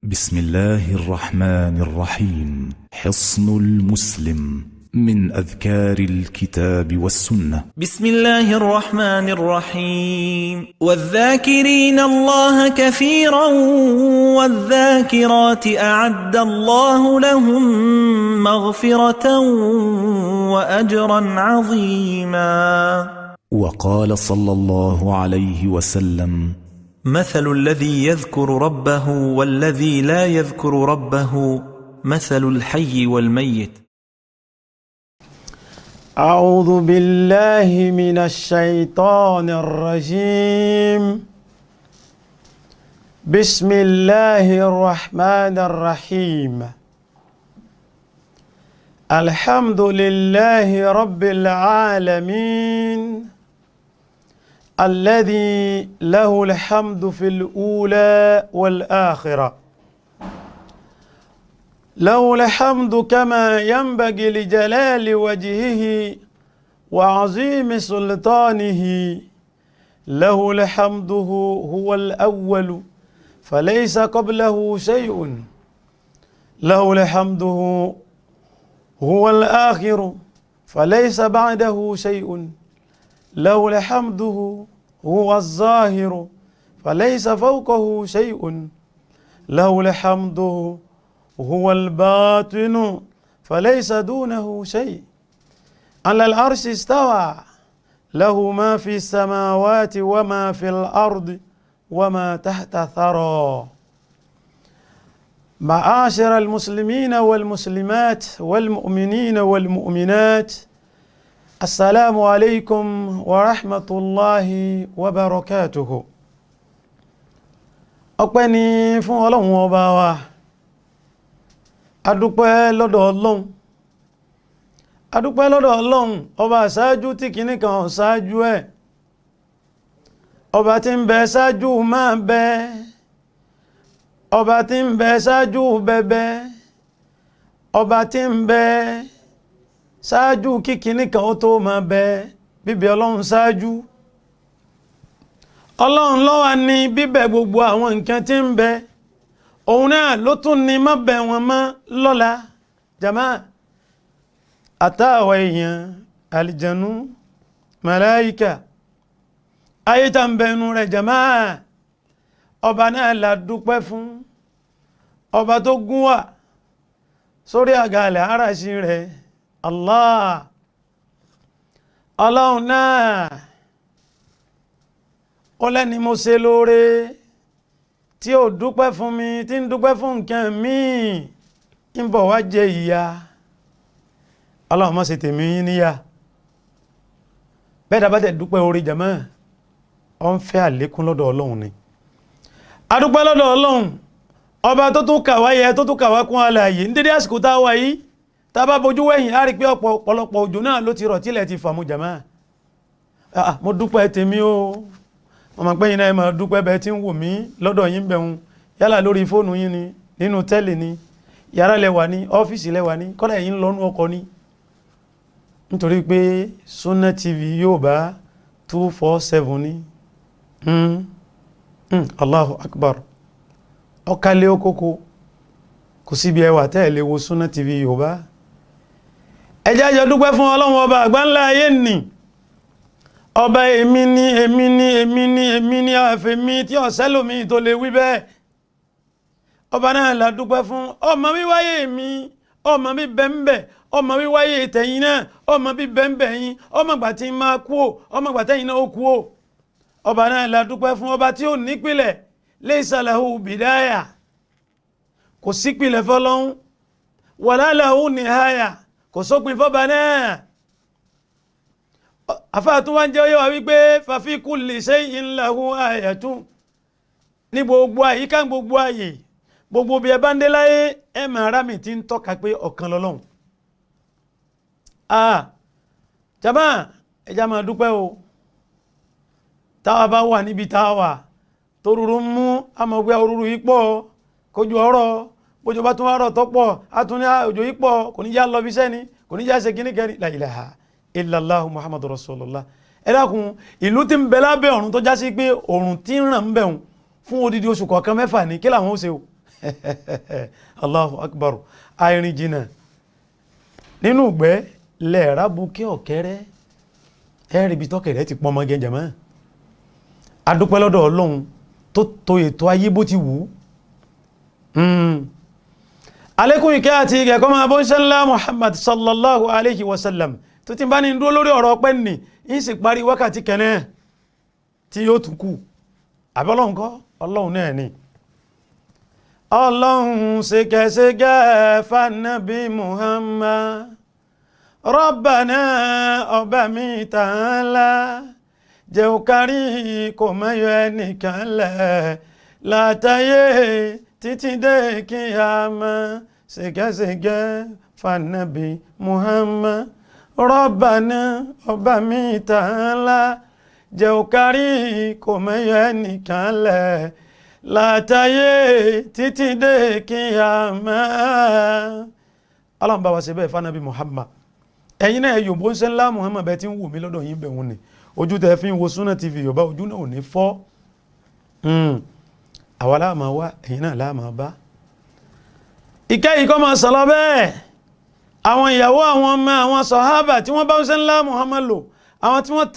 بسم الله الرحمن الرحيم. حصن المسلم من أذكار الكتاب والسنة. بسم الله الرحمن الرحيم. والذاكرين الله كثيرا والذاكرات أعد الله لهم مغفرة وأجرا عظيما. وقال صلى الله عليه وسلم: مثل الذي يذكر ربه والذي لا يذكر ربه مثل الحي والميت. أعوذ بالله من الشيطان الرجيم. بسم الله الرحمن الرحيم. الحمد لله رب العالمين الذي له الحمد في الأولى والآخرة، له الحمد كما ينبغي لجلال وجهه وعظيم سلطانه. له الحمد هو الأول فليس قبله شيء، له الحمد هو الآخر فليس بعده شيء، له الحمد هو الظاهر فليس فوقه شيء، له الحمد هو الباطن فليس دونه شيء. على العرش استوى، له ما في السماوات وما في الأرض وما تحت ثرى. معاشر المسلمين والمسلمات والمؤمنين والمؤمنات، السلام عليكم ورحمة الله وبركاته. ọpẹ́ ni fún Ọlọ́run ọba wa, adúpẹ́ lọ́dọ̀ Ọlọ́run, adúpẹ́ lọ́dọ̀ Ọlọ́run ọba ṣáájú tí kìíní kan ṣáájú ẹ̀, ọba tí ń bẹ ṣáájú máa bẹ, ọba tí ń bẹ ṣáájú bẹbẹ, ọba tí ń bẹ ṣáájú kíkíní kan ó tó máa bẹ, bíbẹ Ọlọ́run ṣáájú. Ọlọ́run ló wà ní bíbẹ̀ gbogbo àwọn nǹkan tí ń bẹ, òun náà ló tún ní má bẹ̀ wọn mọ́ lọ́la. Jama àtàwọ̀ èèyàn, àlìjànú, màláíkà, ayé tá ń bẹnu rẹ̀. Jama ọba náà la dúpẹ́ fún, ọba tó gún wà sórí àgàlẹ̀ àràṣí rẹ̀. Allah, Ọlọ́run náà ó lẹ́ni mo ṣe lóore tí ó dúpẹ́ fún mi, tí ń dúpẹ́ fún nǹkan míì ń bọ̀ wá jẹ ìyà. Ọlọ́run má ṣe tèmi níyà. bẹ́ẹ̀dá bá tẹ̀ dúpẹ́ orí jàmá, ọ ń fẹ́ àlékún lọ́dọ̀ Ọlọ́run ni. A dúpẹ́ lọ́dọ̀ Ọlọ́run ọba tó tún kà wá yẹ, tó tún kà wá kún alààyè ní dédé àsìkò tá a wà yìí. Tá bá bojú wẹ̀yìn á rí pé ọ̀pọ̀lọpọ̀ òjò náà ló ti rọ̀ tílẹ̀ ti fàmú jàmá. Mo dúpẹ́ tèmi o, ọmọ pẹ́yìn náà máa dúpẹ́ bẹ́ẹ̀ tí ń wò mí lọ́dọ̀ yín bẹ̀hun, yálà lórí fóònù yín ni, nínú tẹ́lì ni, yàrá lẹ́wà ní, ọ́fíìsì lẹ́wà ní, kọ́lá yín lọ́nú ọkọ̀ ní. Nítorí pé Sunna TV Yorùbá 247 ní. Allahu Akbar. Ọkàlẹ̀ okoko kò síbi ẹwà tẹ́ẹ̀lẹ̀ wo Sunna TV Yorùbá. Ẹ jẹ́ á jọ dúpẹ́ fún Ọlọ́run ọba àgbáńlá ayé nì. Ọba èmi ni, èmi ni, èmi ni, èmi ni, àfẹ́mí tí ọ̀sẹ́lòmí tó lè wí bẹ́ẹ̀. Ọba náà la dúpẹ́ fún. Ọmọ wíwáyé mi, ọmọ bí bẹ́m̀bẹ̀, ọmọ wíwáyé tẹ̀yìn náà, ọmọ bí bẹ́m̀bẹ̀ yín, ọmọ gbà tí máa kú ò, ọmọ gbà tẹ̀yìn náà ó kú ò. Ọba náà la dúpẹ́ fún, ọba tí ó nípìlẹ̀, laysa lahu bidaya, kò sípìlẹ̀ fọ́lọ́hun, wala lahu nihaya, kò sópin fọ́ba náà. Àfáàtún wá ń jẹ́ ó yé wa wípé fa fi kulli shay'in lahu ayatun. Ní gbogbo àyíká, gbogbo àyè, gbogbo bí ẹ bá ń dé láyé, ẹ máa rá mi tí ń tọ́ka pé ọ̀kan lọ́lọ́hun. Jàmá ẹjá máa dúpẹ́ o. Táwa bá wà níbi táwa tó rúrú mú, a mọ̀ pé orúrú yìí pọ̀, kójú ọ̀rọ̀, bójú bá tún wá rọ̀ tọ́pọ̀, a tún ní òjò yìí pọ̀, kò ní já lọ bí sẹ́ni, kò ní já ṣe kíníkẹ́ni. La ilaha illallahu Muhammadu Rasulullah. Ẹ dákun, ìlú tí ń bẹ lábẹ́ ọ̀run tó já sí pé òrùn tí ń ràn ń bẹ̀hùn fún odidi oṣù kọ̀ọ̀kan mẹ́fà ní kí làwọn ó ṣe o. Allahu akbar. Àìrìn jìnnà nínú ìgbẹ́ lẹ́ẹ̀rá bukẹ́ ọ̀kẹ́rẹ́ ẹ̀rì bí tọ́kẹ̀rẹ́ ti pọmọ gẹ jàmá. Adúpẹ́ lọ́dọ̀ Ọlọ́run tó to ètò ayé bó ti wù. Alékún ìkẹ́ àti ìgẹ̀ kó máa bọ́ ńlá Muhammad sallallahu alaihi wasallam tó ti bá ní dúró lórí ọ̀rọ̀ ọpẹ́ nì ń sì parí wákàtí kẹ́nẹ́ tí yóò tún kù. Àbí Ọlọ́run kọ́? Ọlọ́run náà ni. Ọlọ́run ṣèkẹ́ṣèkẹ́ fanabi Muhammad Rabbana ọba mi ta'ala jẹ́ ó kárí kò mẹ́yọ ẹnìkan lẹ̀ látàyé títí dé kíyámà ṣèkẹ́ṣèkẹ́ fanabi Muhammad Rabbana ọba mi ta'ala jẹ́ ó kárí kò mẹ́yọ ẹnìkan lẹ̀ látàyé títí dé kíyámà. Ọlọ́run bá wa ṣe bẹ́ẹ̀ fanabi Muhammad. Ẹ̀yin náà yòbó ń ṣe ńlá Muhammad bẹ́ẹ̀ tí ń wù mí lọ́dọ̀ yín bẹ̀ wọ́n ni ojú tẹ́ fi ń wo Sunna TV Yorùbá ojú náà ò ní fọ́. Àwa láàmà wá ẹ̀yin náà láàmà bá. Ìkẹ́ yìí kọ́ máa sọ̀lọ́ bẹ́ẹ̀ àwọn ìyàwó àwọn ọmọ àwọn sàhábà tí wọ́n bá ń ṣe ńlá Muhammad lò àwọn tí wọ́n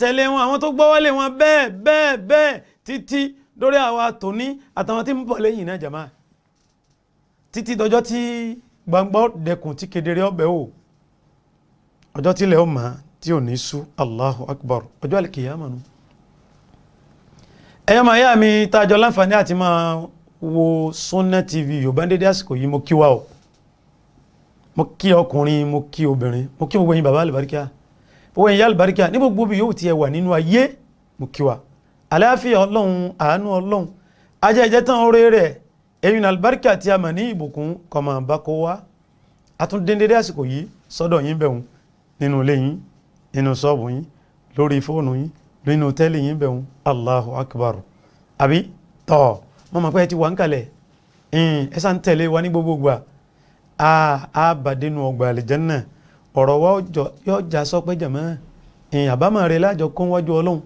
tẹ̀lé wọn àwọn tó gbọ́wọ́lé wọn bẹ́ẹ̀ títí lórí àwa tòní àtàwọn tí ń bọ̀ lẹ́yìn náà jàmá títí dọjọ́ tí gbangba dẹkùn tí kedere ọbẹ̀ o ọjọ́ tí ilẹ̀ ọmọ tí ò ní sú. Allahu akbar. Ọjọ́ alìkìyàmà nù. Ẹ̀yọ́ máa yá mi tàjọ láǹfààní àti máa wo Sunna TV Yorùbá dédé àsìkò yìí mo kí wa o, mo kí ọkùnrin mo kí obìnrin mo kí gbogbo yín bàbá àlùbáríkà gbogbo yín yá àlùbáríkà ní gbogbo bí yóò ti ẹ wà nínú ayé mo kí wa. Àlàáfíà Ọlọ́run àánú Ọlọ́run ajẹ́jẹ́ tán orí rẹ̀ ẹ̀yìn àlùbáríkà tí a mọ̀ ní ìbùkún kọmọ bá kó wá àtúndéndé àsìkò yìí sọ́dọ̀ yín bẹ̀hùn nínú ilé yín nínú ṣọ́ọ̀bù yín lórí fóònù yín nínú tẹ́lẹ̀ yín bẹ̀hùn. Allahu akbar. Àbí tọ́ mọ́ mọ̀ pé ẹ ti wà ń kalẹ̀ ẹsà ń tẹ̀lé wa ní gbogbo gbà á bàdénú ọgbà àlìjánnà ọ̀rọ̀ wa yóò já sọpẹ́ jàmá àbámọ̀ rẹ̀ lájọ kó wájú Ọlọ́run.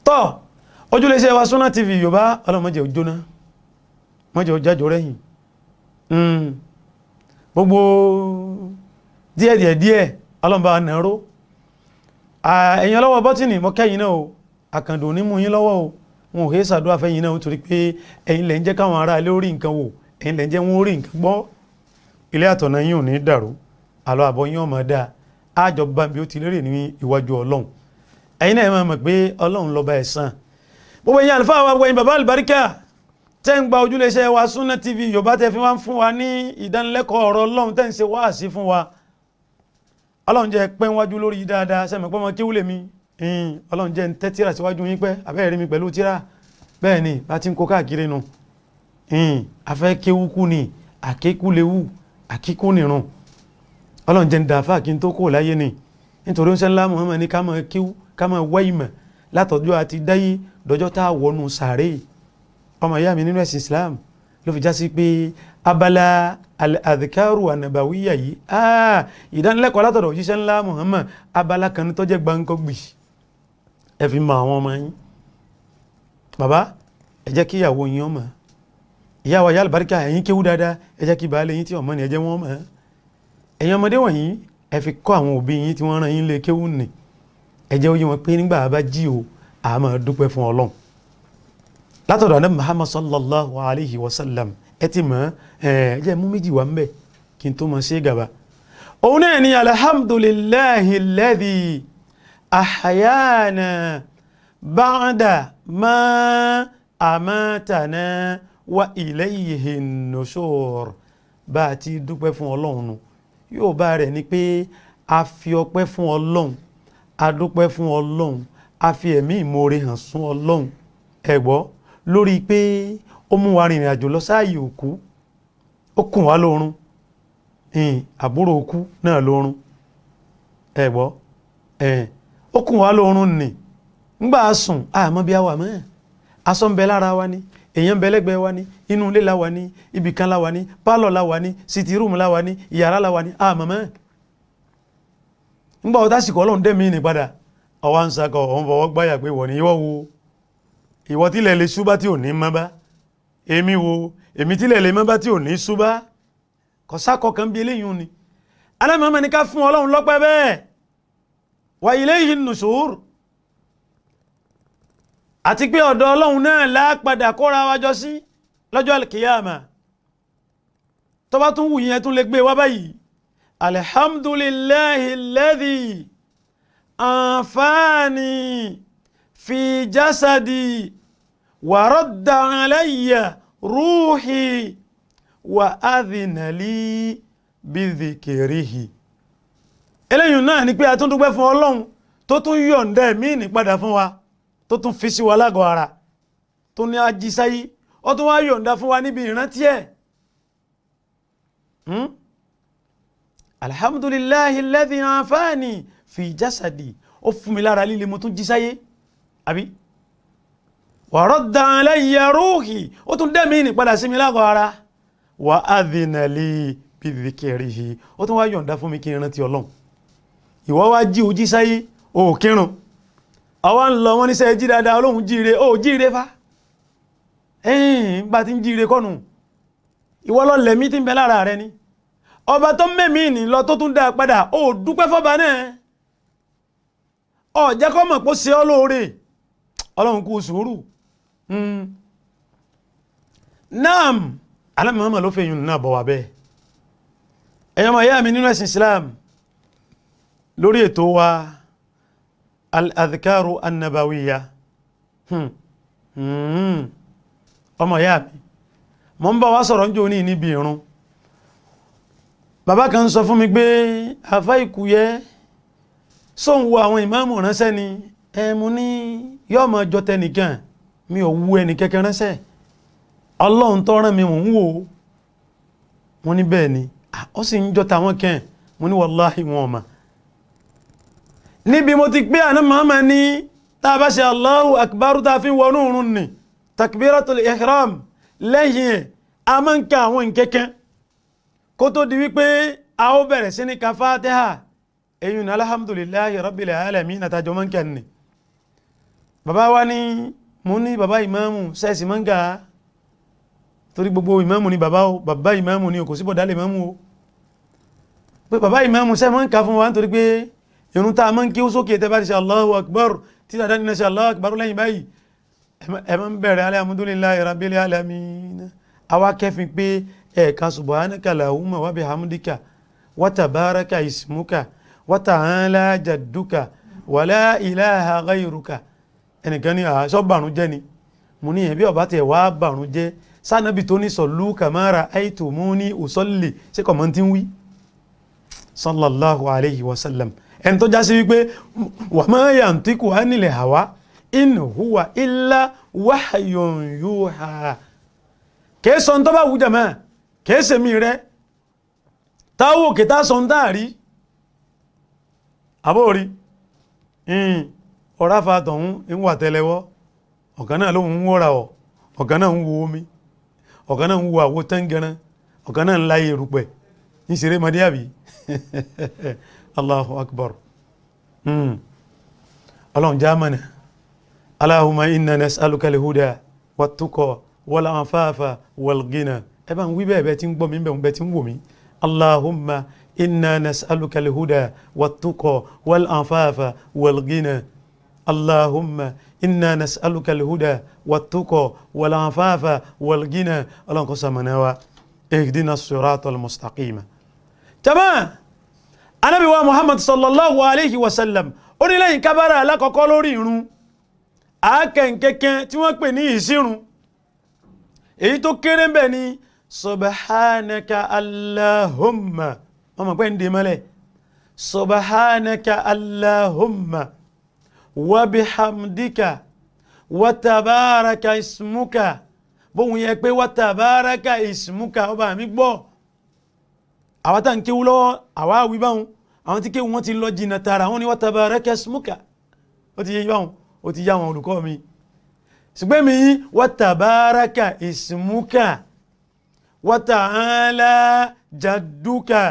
Tọ́ ojúlẹ̀ṣẹ́ wa Sunna TV Yorùbá ọlọ́mọdé òjóná mọ́jọ jájọ rẹ̀yìn gbogbo díẹ̀ ọlọ́mbà nàró ẹ̀yin ọlọ́wọ́ bọ́tìnì mọ́ kẹ́yìn náà o àkàndò ní mú yín lọ́wọ́ o wọn ò hé sàdúrà fẹ́yìn náà torí pé ẹ̀yin lẹ́ ń jẹ́ káwọn ará ilé orí nǹkan wò ẹ̀yin lẹ́ ń jẹ́ wọn orí nǹkan gbọ́ ilé àtọ̀nà yín ò ní dàrú àlọ́ àbọ̀ yín ọmọ dáa àjọ bá bí ó ti lérè ní ìwájú Ọlọ́run. Ẹ̀yin náà máa mọ̀ pé Ọlọ́run lọ́ba ẹ̀san. Gbogbo ẹ̀yin àlùfáà wa gbogbo ẹ̀yin bàbá àlùbáríkà tẹ́ ń gba ojúlẹ̀ṣẹ́ wa Sunna TV Yorùbá tẹ́ fi wá ń fún wa ní ìdánilẹ́kọ̀ọ́ ọ̀rọ̀ Ọlọ́run tẹ́ ń ṣe wáàsí fún wa. Ọlọ́run jẹ́ pẹ́ wájú lórí dáadáa sẹ́mi pọ́nmọ́ kí wúlẹ̀ mi Ọlọ́run jẹ́ ń tẹ́ tíra síwájú yín pẹ́ abẹ́rẹ́ mi pẹ̀lú tíra bẹ́ẹ̀ ni bá ti ń kó káàkiri nu afẹ́ kéwúkú ni àkékúléwú àkíkú nìrun Ọlọ́run jẹ́ ń da fáà kí n tó kó láyé ni nítorí ń sẹ́ńlá Muhammad ní ká máa kéwú ká máa wá ìmọ̀ látọjọ́ àti dáyé dọjọ́ tá a wọnú sàárè. Ọmọ ìyá mi nínú ẹ̀sìn Islam ló fi já sí pé abala al-adhkaru an-nabawiyya yìí ìdánilẹ́kọ̀ọ́ látọ̀dọ̀ òjíṣẹ́ ńlá Muhammad abala kan tó jẹ́ gbáǹkọ́gbì ẹ fi mọ àwọn ọmọ yín. Bàbá ẹ jẹ́ kí ìyàwó yín ọmọ ìyá wa yá àlùbáríkà ẹ̀yin kéwú dáadáa ẹ jẹ́ kí baálé yín tí ọmọ ni ẹ jẹ́ wọ́n mọ̀ ẹ̀yin ọmọdé wọ̀nyí ẹ fi kọ́ àwọn òbí yín tí wọ́n rán yín lé kéwú nì ẹ jẹ́ ó yé wọn pé nígbà bá jí o a máa dúpẹ́ fún Ọlọ́run. Látọ̀dọ̀ Ànábì Muhammad sallallahu alaihi wasallam ẹ ti mọ̀ ẹ jẹ́ mú méjì wá ń bẹ̀ kí n tó mọ̀ sí gàba. Òun náà ni alhamdulillahi alladhi ahyana ba'da ma amatana wa ilayhi nushur. Bá a ti dúpẹ́ fún Ọlọ́run yóò bá rẹ̀ ni pé a fi ọpẹ́ fún Ọlọ́run a dúpẹ́ fún Ọlọ́run a fi ẹ̀mí ìmoore hàn sún Ọlọ́run ẹ̀gbọ́ lórí pé ó mú wa rìnrìn àjò lọ sáàyè òkú ó kùn wá lórun àbúrò òkú náà lórun ẹ̀gbọ́ ó kùn wá lórun nì ńgbà sùn àmọ́ bí a wà mọ́ aṣọ ń bẹ lára wa ni èèyàn ń bẹ lẹ́gbẹ̀ẹ́ wa ni inú ilé la wà ní ibìkan la wà ní pálọ̀ la wà ní sitting room la wà ní ìyàrá la wà ní àmọ́ mọ́ ńgbà ọ̀tá sìkọ́ Ọlọ́run dẹ́mi ní padà ọwá ń sakọ̀ ọ̀hún fọwọ́ gbáyà pé wọ̀ ní ìwọ wo ìwọ tí lẹ̀ lè ṣúbá tí ò ní mọ́ bá èmi wo èmi tí lẹ̀lẹ̀ mọ́ bá tí ò ní ṣúbá kò sákọ̀ kan bí eléyìí ni alámọ̀ọ́mọ́ ní ká fún ọlọ́run lọ́pẹ́ bẹ́ẹ̀ wa ilayhi nushur àti pé ọ̀dọ̀ ọlọ́run náà lápadà kóra wájọ sí lọ́jọ́ alkiyama tó bá tún wù yẹn tún lè gbé wá báyìí alhamdulillahi alladhi anfani fi jasadi wa radda alayya ruhi wa adhina li bi dhikrihi eléyìí náà ni pé a tún dúpẹ́ fún ọlọ́run tó tún yọ̀ǹda ẹ̀mí ní padà fún wa tó tún fi sí wa lágọ̀ ara tó ní ajísáyí ó tún wá yọ̀ǹda fún wa níbi ìrántí ẹ̀ alhamdulillahi alladhi anfani fi jasadi ó fún mi lára líle mo tún jísáyé àbí wa radda alayya ruhi ó tún dẹ̀mí ní padà sí mi lágọ̀ ara wa adhina li bi dhikrihi ó tún wá yọ̀ǹda fún mi kí n rántí ọlọ́run ìwọ wá jí ojí sáyé o kírun ọwá ń lọ wọ́n ní sẹ́ jí dáadáa olóhun jíire o jíire fa bá ti ń jíire kọ́nù ìwọ lọ lẹ̀mí tí ń bẹ lára rẹ ni ọba tó mẹ́mí ní lọ tó tún dá padà o dúpẹ́ fọ́ba náà ọ jẹ́ kọ́ mọ̀ pó ṣe ọ́ lóore ọlọ́run kú sùúrù naam alámọ̀ọ́mọ̀ ló fẹ́ yùn náà bọ̀ wà bẹ́ẹ̀ ẹ̀yọ́mọ̀ ìyá mi nínú ẹ̀sìn Islam lórí ètò wa al-adhkaru an-nabawiyya ọmọ ìyá mi mo ń bá wa sọ̀rọ̀ níjọ́ ní níbi ìrun bàbá kan sọ fún mi pé àfá ìkúyẹ́ sóhun wo àwọn ìmáàmù ránṣẹ́ ni ẹmú ní yọ́ mọ́ jọ tẹnìkan mi ò wú ẹni kẹ́kẹ́ ránṣẹ́ ọlọ́run tó rán mi mò ń wò wọ́n ní bẹ́ẹ̀ ni ó sì ń jọ tàwọn kẹ́ mo ní wallahi wọn ọmọ níbi mo ti pé àná Muhammad ní tá bá ṣe Allahu akbar tá fi wọnú òrùn ní takbiratul ihram lẹ́yìn ẹ̀ a máa ń ka àwọn nkẹ́kẹ́ kó tó di wípé a ó bẹ̀rẹ̀ sí ní ka Fatiha eyín alhamdulillahi rabbil alamin àtàjọ máa ń kẹ́ ni bàbá wa ní mo ní bàbá ìmáàmù sẹ́ẹ̀sì máa ń ga torí gbogbo ìmáàmù ní bàbá ìmáàmù ní kò sí bọ̀dá lè máàmù o pé bàbá ìmáàmù sẹ́ẹ̀ máa ń ka fún wa nítorí pé irun tá a máa ń kí ó sókè tẹ́ bá ti ṣe Allahu akbar tí dàdá nínú ṣe Allahu akbar lẹ́yìn báyìí ẹ máa ń bẹ̀rẹ̀ alhamdulillahi rabbil alamin àwa kẹfin pé ẹ̀ka subhanaka allahumma wa bihamdika wa tabaraka ismuka wa ta'ala jadduka wa la ilaha ghayruka ẹnìkan ní àṣọ bàrún jẹ́ ni mo ní ẹ̀bí ọba tẹ̀ wá bàrún jẹ́ sánàbì tó ní sallu kama ra'aytumuni usalli ṣe kọ̀mọ́ tí ń wí sallallahu alayhi wa sallam ẹni tó já sí wípé wa ma yantiqu anil hawa in huwa illa wahyun yuha kèésọ tó bá wù jàmá kèése mi rẹ táwò kìtà sọ ń dáàrí àbórí ọ̀rá fàtọ̀hún ń wà tẹ́lẹwọ́ ọ̀kan náà lóhun ń wọ́ra ọ̀ ọ̀kan náà ń wo omi ọ̀kan náà ń wo àwọ tẹ́ngẹran ọ̀kan náà ń láyé erùpẹ̀ ní ṣeré mọ́dé àbí Allahu akbar ọlọ́run jámánà Allahumma inna nas'aluka al-huda wat-tuqa wal-afafa wal-ghina ẹbá ń wí bẹ́ẹ̀ tí ń gbọ́ mi bẹ́ẹ̀ tí ń wò mí Allahumma inna nas'aluka al-huda wat-tuqa wal-afafa wal-ghina Allahumma inna nas'aluka al-huda wat-tuqa wal-afafa wal-ghina ọlọ́run kó ṣamọ̀nà wa ihdina as-sirata al-mustaqima jama Ànábì wa Muhammad sallallahu alayhi wa sallam ó ní lẹ́yìn kábára alákọ̀ọ́kọ́ lórí ìrun àákẹ́ǹkẹ́kẹ́ tí wọ́n pè ní ìsírun èyí tó kéré bẹ̀ ni subhanaka allahumma wọ́n mọ̀ pé ń dè mọ́lẹ̀ subhanaka allahumma wa bihamdika wa tabaraka ismuka bóhun yẹ pé wa tabaraka ismuka ọba mi gbọ́ àwọn tàn kéwú lọ́wọ́ àwá wí báhun àwọn tí kéwú wọ́n ti lọ jìnà tààrà wọ́n ni wa tabaraka ismuka ó ti yẹ báhun ó ti yá wọn olùkọ́ mi ṣùgbẹ́ mi wa tabaraka ismuka wa ta'ala jadduka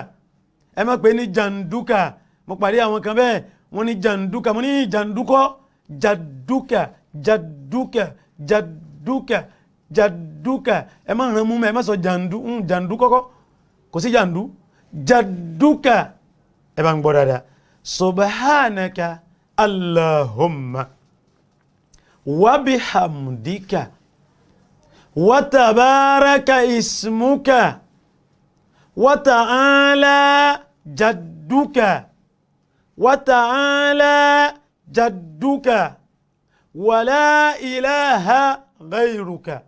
ẹ má pè ní janduka mo pàdé àwọn kan bẹ́ẹ̀ wọ́n ní janduka mo ní jandukọ́ jadduka jadduka jadduka jadduka ẹ má ràn mú mẹ́ ẹ má sọ jàndú kọ́kọ́ kò sí jàndú jadduka ẹ bá ń gbọ́ dáadáa subhanaka allahumma wa bihamdika wa tabaraka ismuka wa ta'ala jadduka wa ta'ala jadduka wa la ilaha ghayruka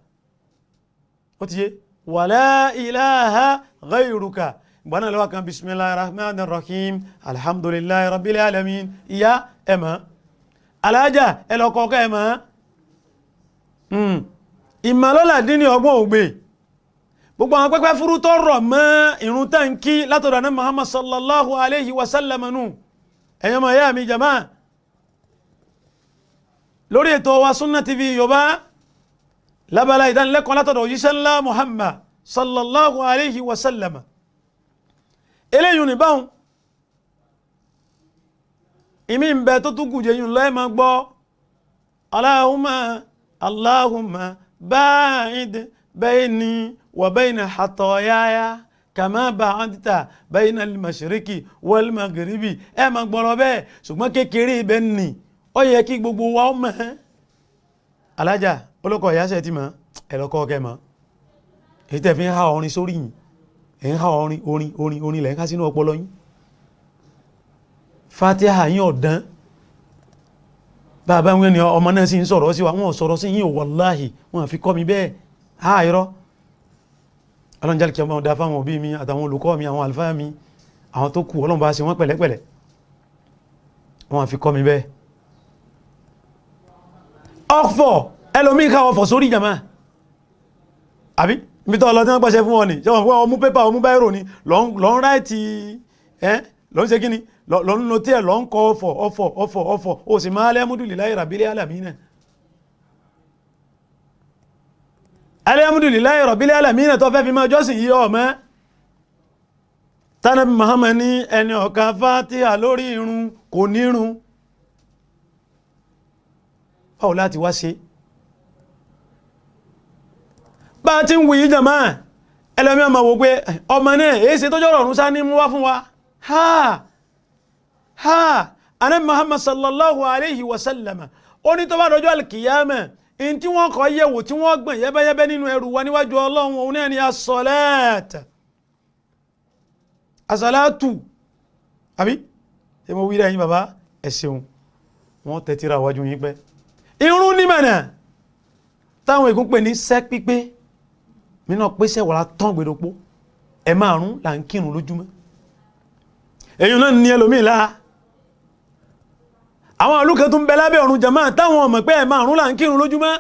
ó ti yé wa la ilaha ghayruka gbọ́nà lọ́wọ́ kan bismillahir rahmanir rahim alhamdulillahi rabbil alamin ìyá ẹ̀mọ́ alájà ẹlọ́kọ̀ọ́kọ́ ẹ̀mọ́ ìmọ̀lọ́lá dín ní ọgbọ́n ògbé gbogbo àwọn pẹ́pẹ́ fúrú tó rọ̀ mọ́ ìrun táǹkì látọ̀dọ̀ ní Muhammad sallallahu alayhi wa sallam nù ẹ̀yọ́ mọ̀ yá mi jama lórí ètò wa Sunna TV Yorùbá lábala ìdánilẹ́kọ̀ọ́ látọ̀dọ̀ òjíṣẹ́ ńlá Muhammad sallallahu alayhi wa sallam eléyìn ní báhùn ìmí ń bẹ tó tún gùjẹ yìí lọ́ẹ́ ma gbọ́ Allahumma ba'id bayni wa bayna khataayaya kama ba'adta bayna al-mashriqi wal-maghribi ẹ ma gbọ́rọ̀ bẹ́ẹ̀ ṣùgbọ́n kékeré ibẹ̀ ní ó yẹ kí gbogbo wa mọ̀ alájà olókọ̀ ìyáṣẹ́ ti mọ̀ ẹ̀lọ́kọ́ ọkẹ́ mọ̀ èyí tẹ́ fi ń ha orin sórí yìí ẹ̀yìn ha orin lẹ́yìn ká sínú ọpọlọ yín Fatiha yín ọ̀dán bàbá wọn ni ọmọ náà sì ń sọ̀rọ̀ sí wa wọn sọ̀rọ̀ sí yín wallahi wọn fi kọ́ mi bẹ́ẹ̀ ha irọ́ ọlọ́njẹ́ kí ọmọ ọ̀dá fáwọn òbí mi àtàwọn olùkọ́ mi àwọn àlùfáà mi àwọn tó kù Ọlọ́run bá ṣe wọ́n pẹ̀lẹ́pẹ̀lẹ́ wọn fi kọ́ mi bẹ́ẹ̀ ọ̀fọ̀ ẹlòmí ká ọ̀fọ̀ sórí jàmá àbí ibi tó ọlọ́tí wọ́n pàṣẹ fún wọn ni ṣe wọ́n fún ọmú pépà ọmú báírò ni lọ ń ráìtì lọ ń ṣe kí ni lọ ń notí ẹ̀ lọ ń kọ ọ̀fọ̀ ó sì máa alhamdulillahi rabbil alamin alhamdulillahi rabbil alamin tó fẹ́ fi máa jọ́sìn yí ọmọ tánàbí Muhammad ní ẹni ọ̀ka Fatiha lórí irun kò nírun báwo láti wá ṣe bá ti ń wù yí jàmá ẹlẹ́mí ọmọ wò pé ọmọ náà èé ṣe tọ́jọ́ ọ̀run sá ní mú wá fún wa Ànábì Muhammad sallallahu alayhi wa sallam ó ní tó bá dọjọ́ alkiyama in tí wọ́n kọ́ yẹ̀wò tí wọ́n gbọ̀n yẹ́bẹ́yẹ́bẹ́ nínú ẹrù wa níwájú Ọlọ́run òun náà ni as-salatu àbí ṣe mo wí rẹ̀ yín bàbá ẹ ṣeun wọ́n tẹ́tíra wájú yín pẹ́ irun ní mẹ́nà táwọn ègún pè ní sẹ́ pípé mínà pèsè wàrà tán gbèdòpó ẹ márùn là ń kírun lójúmọ́ èyí náà ní ẹlòmí láà àwọn olùkẹ́ tó ń bẹ lábẹ́ ọ̀run jàmáà táwọn ọmọ pé ẹ márùn là ń kírun lójúmọ́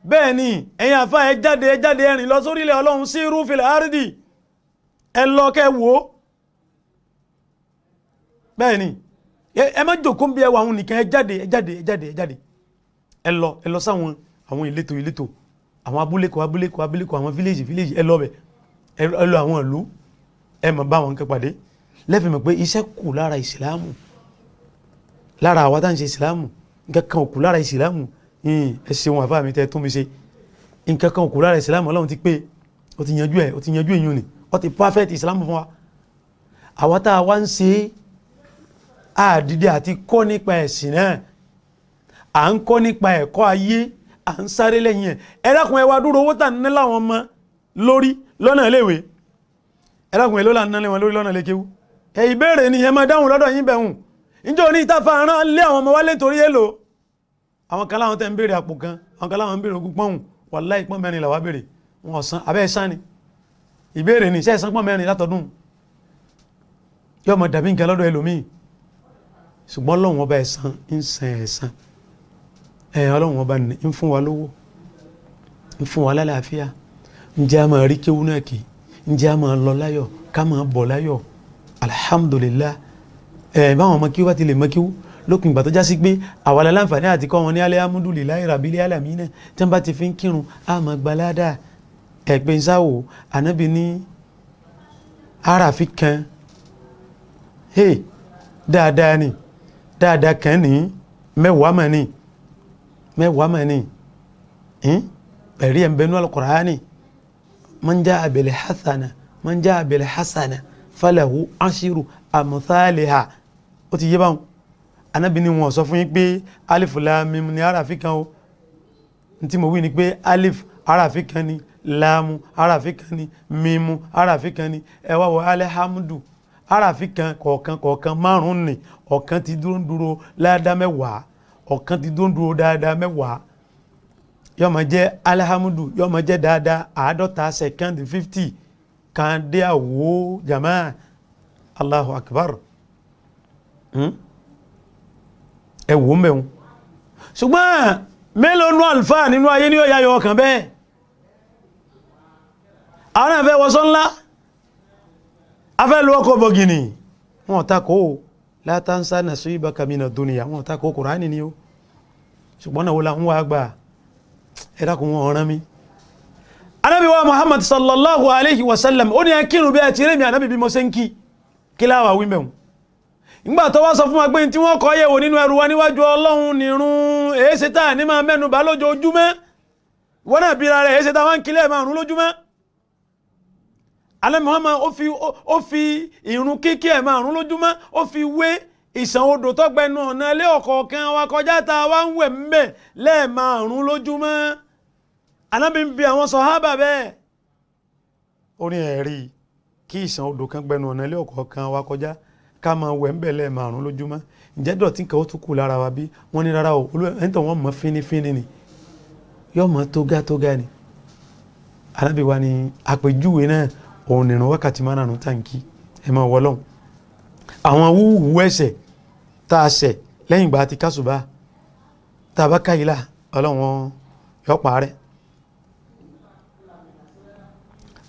bẹ́ẹ̀ ni ẹ̀yin àfá ẹ jáde ẹ̀rìn lọ sórílẹ̀ Ọlọ́run sí rúfil àrídì ẹ lọ kẹ́ wò ó bẹ́ẹ̀ ni ẹ má jòkó bí ẹwà àwọn nìkan ẹ jáde ẹ lọ sáwọn àwọn ìletò àwọn abúlékò àwọn village ẹ lọ bẹ̀ ẹ lọ àwọn ìlú ẹ mọ̀ bá wọn kẹ́ pàdé lẹ́fì mọ̀ pé iṣẹ́ kù lára ìsìlámù lára àwa tá ń ṣe ìsìlámù nǹkan kan òkú lára ìsìlámù ẹ ṣeun àfáà mi tẹ́ tún mi ṣe nǹkan kan òkú lára ìsìlámù Ọlọ́run ti pé ó ti yanjú èyàn ni ó ti perfect ìsìlámù fún wa àwa tá a wá ń ṣe àdìdí àti kọ́ nípa ẹ̀sìn náà à ń kọ́ nípa ẹ̀kọ́ ayé à ń sáré lẹ́yìn ẹ̀ ẹ̀dàkùn ẹwà dúró owó tà ní láwọn ọmọ lórí lọ́nà iléèwé ẹ̀dàkùn èlò là ń ná wọn lórí lọ́nà lékéwú ìbéèrè ni ẹ máa dáhùn lọ́dọ̀ yín bẹ̀hùn níjọ́ ní ìtafà rán lé àwọn ọmọ wálé torí èlò àwọn kan láwọn tẹ́ ń béèrè àpò kan àwọn kan láwọn ń béèrè ogún pọ́hùn wàláhì pọ́n mẹ́rin làwá béèrè wọn ọ̀sán abẹ́ ẹ̀sán ni ìbéèrè ni iṣẹ́ ẹ̀sán pọ́n mẹ́rin látọdún yóò mọ̀ dàbí nǹkan lọ́dọ̀ ẹlòmíì ṣùgbọ́n Ọlọ́run ọba ẹ̀san ń san ẹ̀san Ọlọ́run ọba ń fún wa lówó ń fún wa lálàáfíà ǹjẹ́ a máa rí kéwú náà kì ǹjẹ́ a máa lọ láyọ̀ ká máa bọ̀ láyọ̀ alhamdulillah báwọn ọmọ kíwú bá ti lè mọ kíwú lókùn ìgbà tó já sí pé àwàlá láǹfààní àti kọ́ wọn ní alhamdulillahi rabbil alamin tí wọ́n bá ti fi ń kírun a máa gbaládà ẹ̀pẹ́ ìsáwò ànábì ní àràfi kan dáadáa ni dáadáa kan ní mẹ́wàá mọ̀ ní ẹ̀rí ẹ̀ ń bẹnu al-Qur'ani man jaa bil hasana falahu ashiru amthaliha. ó ti yé báwọn Ànábì ni wọ́n sọ fún yín pé alif lam mim ni arafi kan o tí mo wí ni pé alif arafi kan ni láàmù arafi kan ni mímú arafi kan ni ẹ wá wọ alhamdu arafi kan kọ̀ọ̀kan márùn-ún ni ọ̀kan ti dúró láàdá mẹ́wàá ọ̀kan ti dúró dáadáa mẹ́wàá yóò máa jẹ́ alhamdu yóò máa jẹ́ dáadáa 50 second 50 kan dé àwò jama Allahu akbar ẹ wò mẹ́un ṣùgbọ́n mélòó nú alfa nínú ayé ní ọ̀yá yọ ọkàn bẹ́ẹ̀ àwọn ẹ̀fẹ́ wọ́sọ́ ńlá afẹ́ lọ ọkọ̀ bọ̀gìnì wọn takò la tansa nasibaka mina dunya wọn takò Kùránì ni ó ṣùgbọ́n náà wọ́n la ń wá gbà ẹ̀dàkùn wọn ọ̀rán mi Ànábì wa Muhammad sallallahu alaihi wasallam ó ní ẹkírù bí ẹ ti rí mi Ànábì bí mo ṣe ń kí láwà wí mẹ́un ìgbà tó wá sọ fún wa pé tí wọ́n kọ́ yẹ̀wò nínú ẹrù wa níwájú Ọlọ́run nìrun èéṣe táà ní máa mẹ́nu bá lójoojúmọ́ wọ́n náà bí ra rẹ̀ èéṣe táà wá ń kílẹ̀ márùn lójúmọ́ Ànábì Muhammad ó fi ìrun kíkí ẹ̀ márùn lójúmọ́ ó fi wé ìsàn odò tó gbẹnu ọ̀nà ilé ọ̀kọ̀ọ̀kan wa kọjá tá a wá ń wẹ̀ mbẹ̀ lẹ́ẹ̀márùn lójúmọ́ Ànábì ń bi àwọn sàhábà bẹ́ẹ̀ ó ní ẹ̀rí kí ìsàn odò kan gbẹnu ọ̀nà ilé ọ̀kọ̀ọ̀kan wa kọjá ká máa wẹ̀ mbẹ̀ lẹ́ẹ̀márùn lójúmọ́ ǹjẹ́ dọ̀tí kan ó tún kù lára wa bí wọ́n ní rárá o ẹ̀ńtọ̀ wọ́n mọ̀ fínífíní ni yóò mọ̀ tógá ni Ànábì wa ni àpèjúwe náà òun nìrun wákàtí márùn tàǹkì ẹ máa wọlọ́hun àwọn wúwú ẹ̀ṣẹ̀ tá a ṣẹ̀ lẹ́yìn ìgbà tí kásùbá tá a bá káyìlá Ọlọ́run yọ parẹ́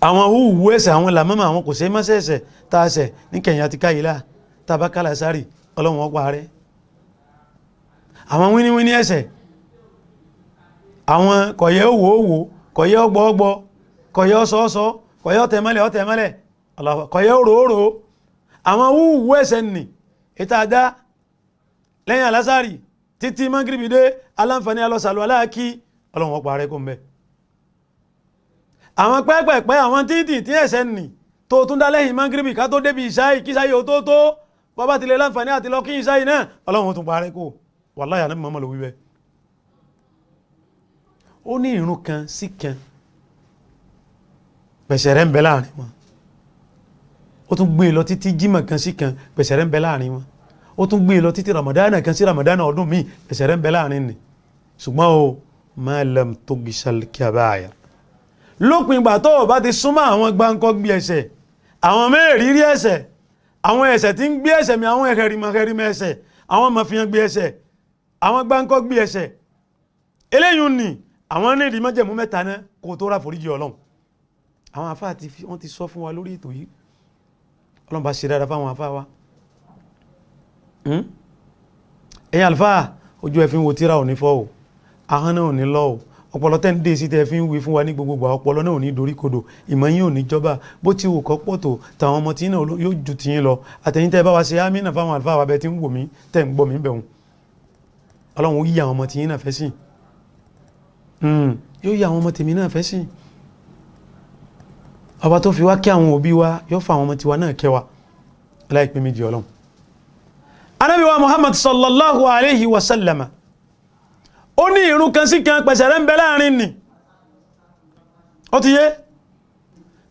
àwọn wúwú ẹ̀ṣẹ̀ àwọn làmọ́mọ́ àwọn kò ṣe mọ́sẹ̀ ẹ̀ṣẹ̀ tá a ṣẹ̀ ní kẹ̀yìn àti káyìlá tá a bá kálà sárì Ọlọ́run parẹ́ àwọn wíníwíní ẹ̀ṣẹ̀ àwọn kọ̀yẹ́ òwò kọ̀yẹ́ ọgbọ́ọgbọ́ kọ̀yẹ́ ọsọ́ọsọ́ kọ̀yẹ́ ọ̀tẹ̀mọ́lẹ̀ kọ̀yẹ́ òróró àwọn wúwú ẹ̀ṣẹ̀ nì ìtàdá lẹ́yìn alásàrì títí mọ́gíríbì dé aláǹfàní alọ́sàlù aláàkí Ọlọ́run parẹ́ kó mẹ́ àwọn pẹ́pẹ̀pẹ́ àwọn títì tí ẹ̀ṣẹ̀ nì tó tún dá lẹ́yìn mọ́gíríbì ká tó débi ìṣáì kí sáyé tó bọ́bá ti lè láǹfàní àti lọ kí ìṣáì náà Ọlọ́run tún parẹ́ kó wàláhì Ànábì Muhammad ló wí bẹ́ẹ̀ ó ní ìrun kan sí kan pẹ̀sẹ̀rẹ́ ń bẹ láàrin wọn ó tún gbé lọ títí jímọ̀ kan sí kan pẹ̀sẹ̀rẹ́ ń bẹ láàrin wọn ó tún gbé lọ títí ramadana kan sí ramadana ọdún míì pẹ̀sẹ̀rẹ́ ń bẹ láàrin ni ṣùgbọ́n o ma lam tughshal kabair lópin ìgbà tó bá ti súnmọ́ àwọn gbáǹkọ́gbí ẹ̀ṣẹ̀ àwọn mẹ́rìírí ẹ̀ṣẹ̀ àwọn ẹ̀ṣẹ̀ tí ń gbé ẹ̀ṣẹ̀ mi àwọn ẹ̀rìmọ̀ ẹ̀ṣẹ̀ àwọn mọ̀fìyàn gbé ẹ̀ṣẹ̀ àwọn gbáǹkọ́gbí ẹ̀ṣẹ̀ eléyìí ni àwọn ní ìdí májẹ̀mú mẹ́ta náà kò tó rà foríjì Ọlọ́run àwọn àfáà wọ́n ti sọ fún wa lórí ètò yìí Ọlọ́run bá ṣe dáadáa fáwọn àfáà wa ẹ̀yin àlùfáà ojú ẹ fi ń wo tíra ò ní fọ́ o ahọ́n náà ò ní lọ́ o ọpọlọ tẹ́ ń dé sí tẹ́ fi ń wí fún wa ní gbogbogbò ọpọlọ náà ò ní dorí kodò ìmọ̀ yín ò ní jọba bó ti wù kọ́ pọ̀ tó tàwọn ọmọ tí náà yóò ju tiyín lọ àtẹ̀yìn tẹ́ bá wa ṣe ámínà fáwọn àlùfáà wa bẹ́ẹ̀ tí ń wò mí tẹ́ ń gbọ́ mí bẹ̀rùn Ọlọ́run ó yí àwọn ọmọ tiyín náà fẹ́ sí yóò yí àwọn ọmọ tèmi náà fẹ́ sí ọba tó fi wá kí àwọn òbí wa yóò fa àwọn ọmọ tiwa náà kẹwa láìpẹ́ méjì Ọlọ́run Ànábì wa Muhammad sallallahu alaihi wasallama ó ní ìrun kan sí kan pẹ̀sẹ̀rẹ́ ń bẹ láàrin ni ó ti yé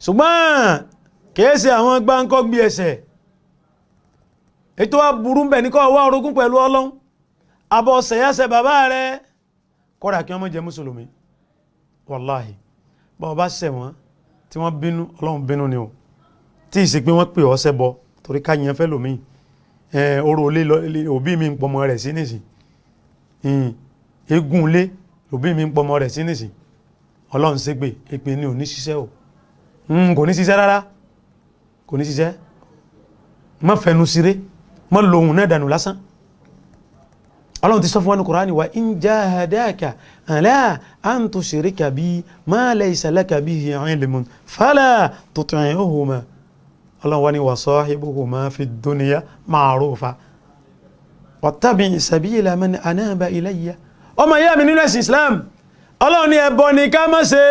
ṣùgbọ́n kèése àwọn gbáǹkọ́gbí ẹ̀ṣẹ̀ ètò aburú ń bẹ ní kó wá orogún pẹ̀lú Ọlọ́run abọ́ ṣẹ̀yẹ́sẹ̀ bàbá rẹ̀ kódà kí wọ́n má jẹ́ mùsùlùmí wàláhì bọ́ bá ṣẹ̀ wọ́n tí wọ́n bínú Ọlọ́run bínú ni o tí ìsì pé wọ́n pè ọ́ ṣẹbọ torí káyẹn fẹ́ lòmí oró olé òbí mi ń pọmọ rẹ̀ sí nìsí eégún lé òbí mi ń pọmọ rẹ̀ sí nìsí Ọlọ́run ṣépè èpè ní ò ní ṣiṣẹ́ o kò ní ṣiṣẹ́ rárá kò ní ṣiṣẹ́ má fẹnu síré má lòun náà dànù lásán Ọlọ́run ti sọ fún wa ní Kùránì wa in jahadaka ala an tushrika bi ma laysa laka bihi ilmun fala tuti'uhuma Ọlọ́run wa ní wa sahibuhuma fi dunya ma'rufa wattabi' sabila man anaba ilayya ọmọ ìyá mi nínú ẹ̀sìn Islam ọlọ́run ní ẹbọ ni ká má ṣe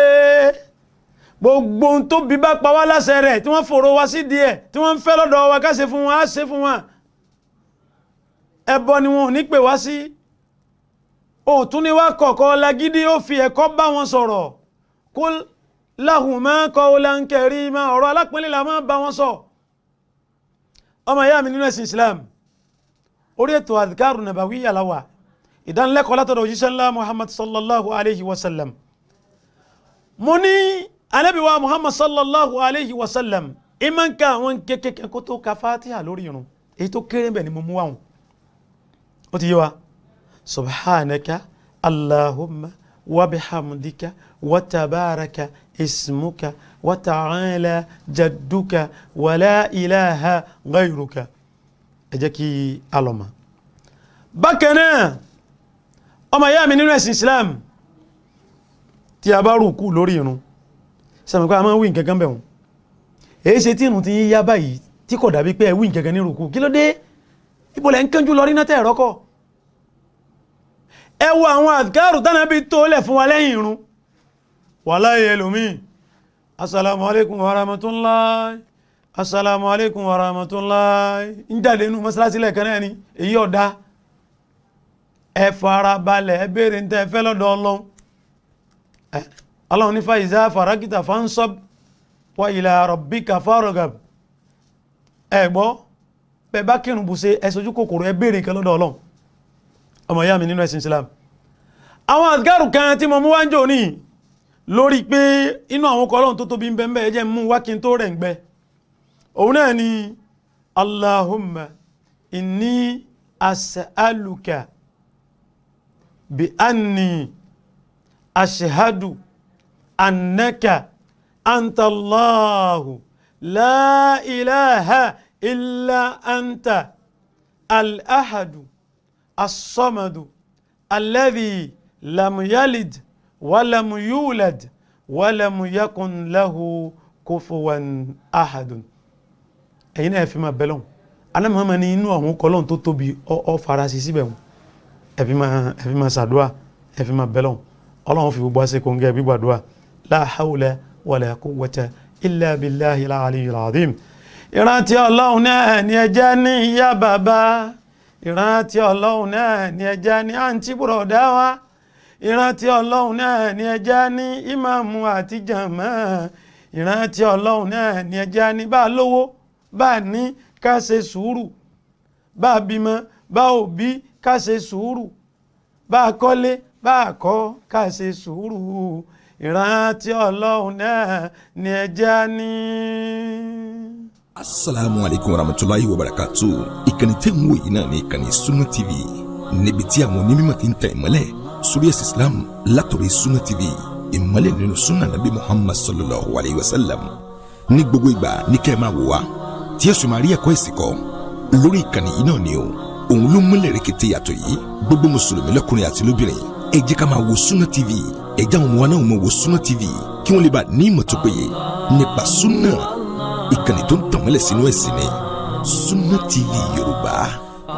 gbogbo ohun tó bí bá pa wá láṣẹ rẹ̀ tí wọ́n fòrò wá sí díẹ̀ tí wọ́n ń fẹ́ lọ́dọ̀ wa ká ṣe fún wọn á ṣe fún wọn ẹbọ ni wọn ò ní pè wá sí òtún ni wá kọ̀ọ̀kọ́ lágídí ó fi ẹ̀kọ́ bá wọn sọ̀rọ̀ kul lahuma qawlan karima ọ̀rọ̀ alápẹ̀lẹ̀ la máa bá wọn sọ ọmọ ìyá mi nínú ẹ̀sìn Islam orí ètò adhkaru nabawiyya la wà ìdánilẹ́kọ̀ọ́ látọ̀dọ̀ òjíṣẹ́ ńlá Muhammad sallallahu alayhi wa sallam mo ní Ànábì wa Muhammad sallallahu alayhi wa sallam ìmọ̀ nǹkan àwọn kékeré kó tó ka Fatiha lórí irun èyí tó kéré bẹ̀ ni mo mú wáhùn ó ti yé wa subhanaka allahumma wa bihamdika wa tabaraka ismuka wa ta'ala jadduka wa la ilaha ghayruka ẹ jẹ́ kí alọ́mà bákan náà ọmọ ìyá mi nínú ẹ̀sìn Islam tí a bá rùkú lórí irun sẹ́mọ̀kọ́ a máa ń wí nǹkan bẹ̀rún èyí ṣe tí irun ti yá báyìí tí kò dàbí pé ẹ wí nǹkan ní rùkú kí ló dé ibòlẹ̀ ń kánjú lọ rí náà tẹ́ ẹ̀rọ́kọ̀ ẹ wo àwọn àdìkárù tánàbí tó lẹ̀ fún wa lẹ́yìn irun wallahi ẹlòmíì assalamu alaikum wa rahmatullahi assalamu alaikum wa rahmatullahi ń jáde inú mọ́sálásí lẹ́ẹ̀kan náà ni èyí ọ̀dá ẹ fara balẹ̀ ẹ béèrè ń tẹ́ fẹ́ lọ́dọ̀ Ọlọ́run ní fa iza faragita fansab wa ila rabbika farghab ẹ gbọ́ bẹ bá kírun bù ṣe ẹ ṣojú kòkòrò ẹ béèrè nǹkan lọ́dọ̀ Ọlọ́run ọmọ ìyá mi nínú ẹ̀sìn Islam àwọn àdìkárù kan tí mo mú wá ń jò ní lórí pé inú àwọn ọkọ̀ Ọlọ́run tó tóbi ń bẹ jẹ́ mú wá kí n tó rẹ̀ ń gbẹ òun náà ni Allahumma inni as'aluka bi anni ashhadu annaka anta Allahu la ilaha illa anta al-ahadu as-samadu alladhi lam yalid wa lam yulad wa lam yakun lahu kufuwan ahadun ẹ̀yin náà fi máa bẹ́lọ́n alámọ̀ọ́mọ́ ní inú àwọn kọlọ́n tó tóbi ọ farasí síbẹ̀ wọn ẹ fi máa ṣàdúrà ẹ fi máa bẹ́lọ́n ọlọ́run fi gbogbo àṣẹ kòǹgẹ́ gbígbàdúrà la hawla wala quwwata illa billahi al-aliyyil azim ìrántí ọlọ́run náà ni ẹjẹ́ ní ìyá bàbá ìrántí ọlọ́run náà ni ẹjẹ́ ní àǹtí bùrọ̀dá wa ìrántí ọlọ́run náà ni ẹjẹ́ ní ìmáàmù àti jàmá ìrántí ọlọ́run náà ni ẹjẹ́ ní bá lówó bá ní ká ṣe sùúrù bá bímọ bá òbí ká ṣe sùúrù bá kọ́lé bá kọ́ ká ṣe sùúrù ìrántí ọlọ́run náà ni ẹjẹ́ ní. Assalamu alaikum warahmatullahi wabarakatuh. Ìkànnì tẹ́ ń wò yìí náà ní ìkànnì Sunna TV níbi tí àwọn onímọ̀ ti ń tẹ̀ ìmọ́lẹ̀ sórí ẹ̀sìn Islam látọ̀rọ̀ Sunna TV ìmọ́lẹ̀ nínú sunna nabi Muhammad sallallahu alayhi wa sallam ní gbogbo ìgbà ní kẹ́ ẹ máa wò wá tí ẹ̀sùn máa rí ẹ̀kọ́ ìsìnkọ́ lórí ìkànnì yìí náà ni o òun ló múlẹ̀ rẹ̀kẹ̀tẹ̀ yàtọ̀ yìí gbogbo mùsùlùmí lọ́kùnrin àti lóbìnrin ẹ jẹ́ ká máa wo Sunna TV ẹ jẹ́ àwọn ọmọ wa náà máa wo Sunna TV kí wọ́n lè bá ní ìmọ̀ tó péye nípa sunna ìkànnì tó ń tàn mọ́lẹ̀ sínú ẹ̀sìn ni Sunna TV Yorùbá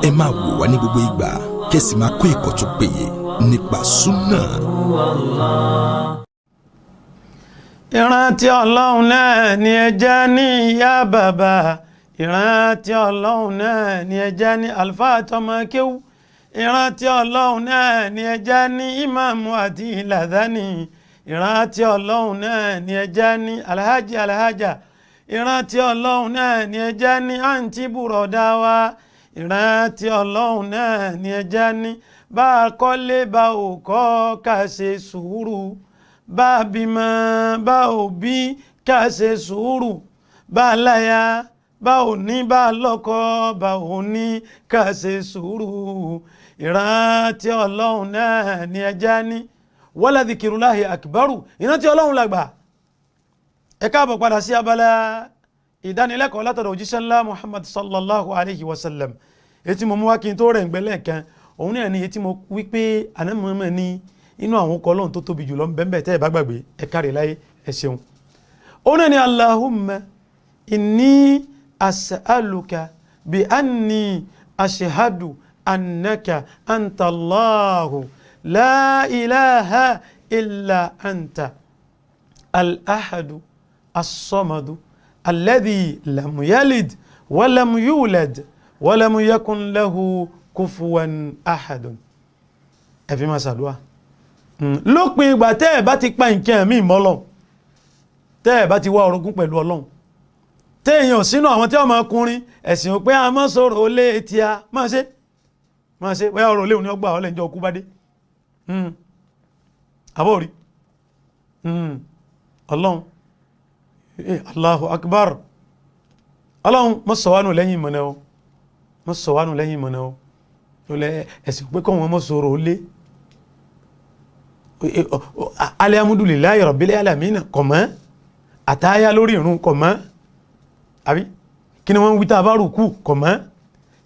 ẹ máa wò wá ní gbogbo ìgbà kẹ́sì máa kọ́ ẹ̀kọ́ tó péye nípa sunna. ìrántí ọlọ́run náà ni ẹjẹ́ ní ìyá bàbá ìrántí ọlọ́run náà ni ẹjẹ́ ní àlùfáà tọmọ kéwú ìrántí ọlọ́run náà ni ẹjẹ́ ní ìmáàmù àti ìlàdání ìrántí ọlọ́run náà ni ẹjẹ́ ní alhaji alhaja ìrántí ọlọ́run náà ni ẹjẹ́ ní àǹtí bùrọ̀dá wa ìrántí ọlọ́run náà ni ẹjẹ́ ní bá a kọ́lé bá ò kọ́ ká ṣe sùúrù bá a bímọ bá ò bí ká ṣe sùúrù bá a láya bá ò ní bá a lọ́kọ bá ò ní ká ṣe sùúrù ìrántí ọlọ́run náà ni ẹjẹ́ ní wala dhikrullahi akbaru ìrántí ọlọ́run làgbà. ẹ káàbọ̀ padà sí abala ìdánilẹ́kọ̀ọ́ látọ̀dọ̀ òjíṣẹ́ ńlá Muhammad sallallahu alayhi wa sallam ètí mo mú wá kí n tó rẹ̀ ń gbẹ́lẹ̀ kan òun náà ni ètí mo wí pé anamọ́mọ́ ní inú àwọn ọkọ̀ ọlọ́run tó tóbi jùlọ bẹ́ẹ̀ tẹ́ ẹ bá gbàgbé ẹ káre láyé ẹ ṣeun òun náà ni Allahumma inni as'aluka bi anni ashhadu annaka anta Allahu la ilaha illa anta al-ahadu as-samadu alladhi lam yalid wa lam yulad wa lam yakun lahu kufuwan ahadun. ẹ fi máa ṣàdúrà lópin ìgbà tẹ́ ẹ̀ bá ti pa nǹkan ẹ̀mí mọ́lọ́n, tẹ́ ẹ̀ bá ti wá orogún pẹ̀lú ọlọ́run, tẹ́ èèyàn sínú àwọn tí wọ́n máa kúnrin ẹ̀sìn ò pé a máa sọ̀rọ̀ ó lé etí a máa ṣe wáyà ọ̀rọ̀ léwu ní ọgbà ọlẹ́njọ́ okú bá dé àbórí ọlọ́run Allahu akbar. ọlọ́run mọ́ sọ̀wánù lẹ́yìn ìmọ̀nà o, mọ́ sọ̀wánù lẹ́yìn ìmọ̀nà o, ẹ̀sìn pé kọ́ wọn mọ́ sọ̀rọ̀ ó lé alhamdulillahi rabbil alamin kọ̀mọ́ àtàyà lórí ìrun kọ̀mọ́ àbí kí ni wọ́n wí tá bá rùkú kọ̀mọ́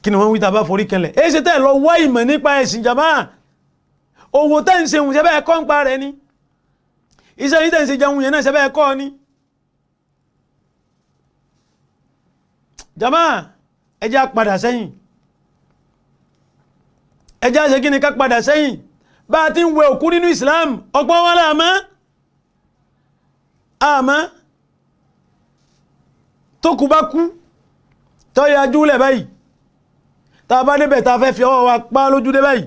kí ni wọ́n wí tá bá forí kẹlẹ̀ èyí ṣe tẹ́ lọ wá ìmọ̀ nípa ẹ̀sìn jàmá owó tẹ́ ń ṣe ń ṣe bẹ́ẹ̀ kọ́ ń pa rẹ̀ ni iṣẹ́ yìí tẹ́ ń ṣe jẹun yẹn náà ṣe bẹ́ẹ̀ kọ́ ni jàmá ẹjá padà sẹ́yìn, ẹjá ṣe kí ni ká padà sẹ́yìn bá a ti ń wẹ òkú nínú Islam ọ̀pọ̀ wọn láàmọ́ àmọ́ tó kú bá kú tó yà júlẹ̀ báyìí ta bá débẹ̀ ta fẹ́ fi ọwọ́ wa pá lójú dé báyìí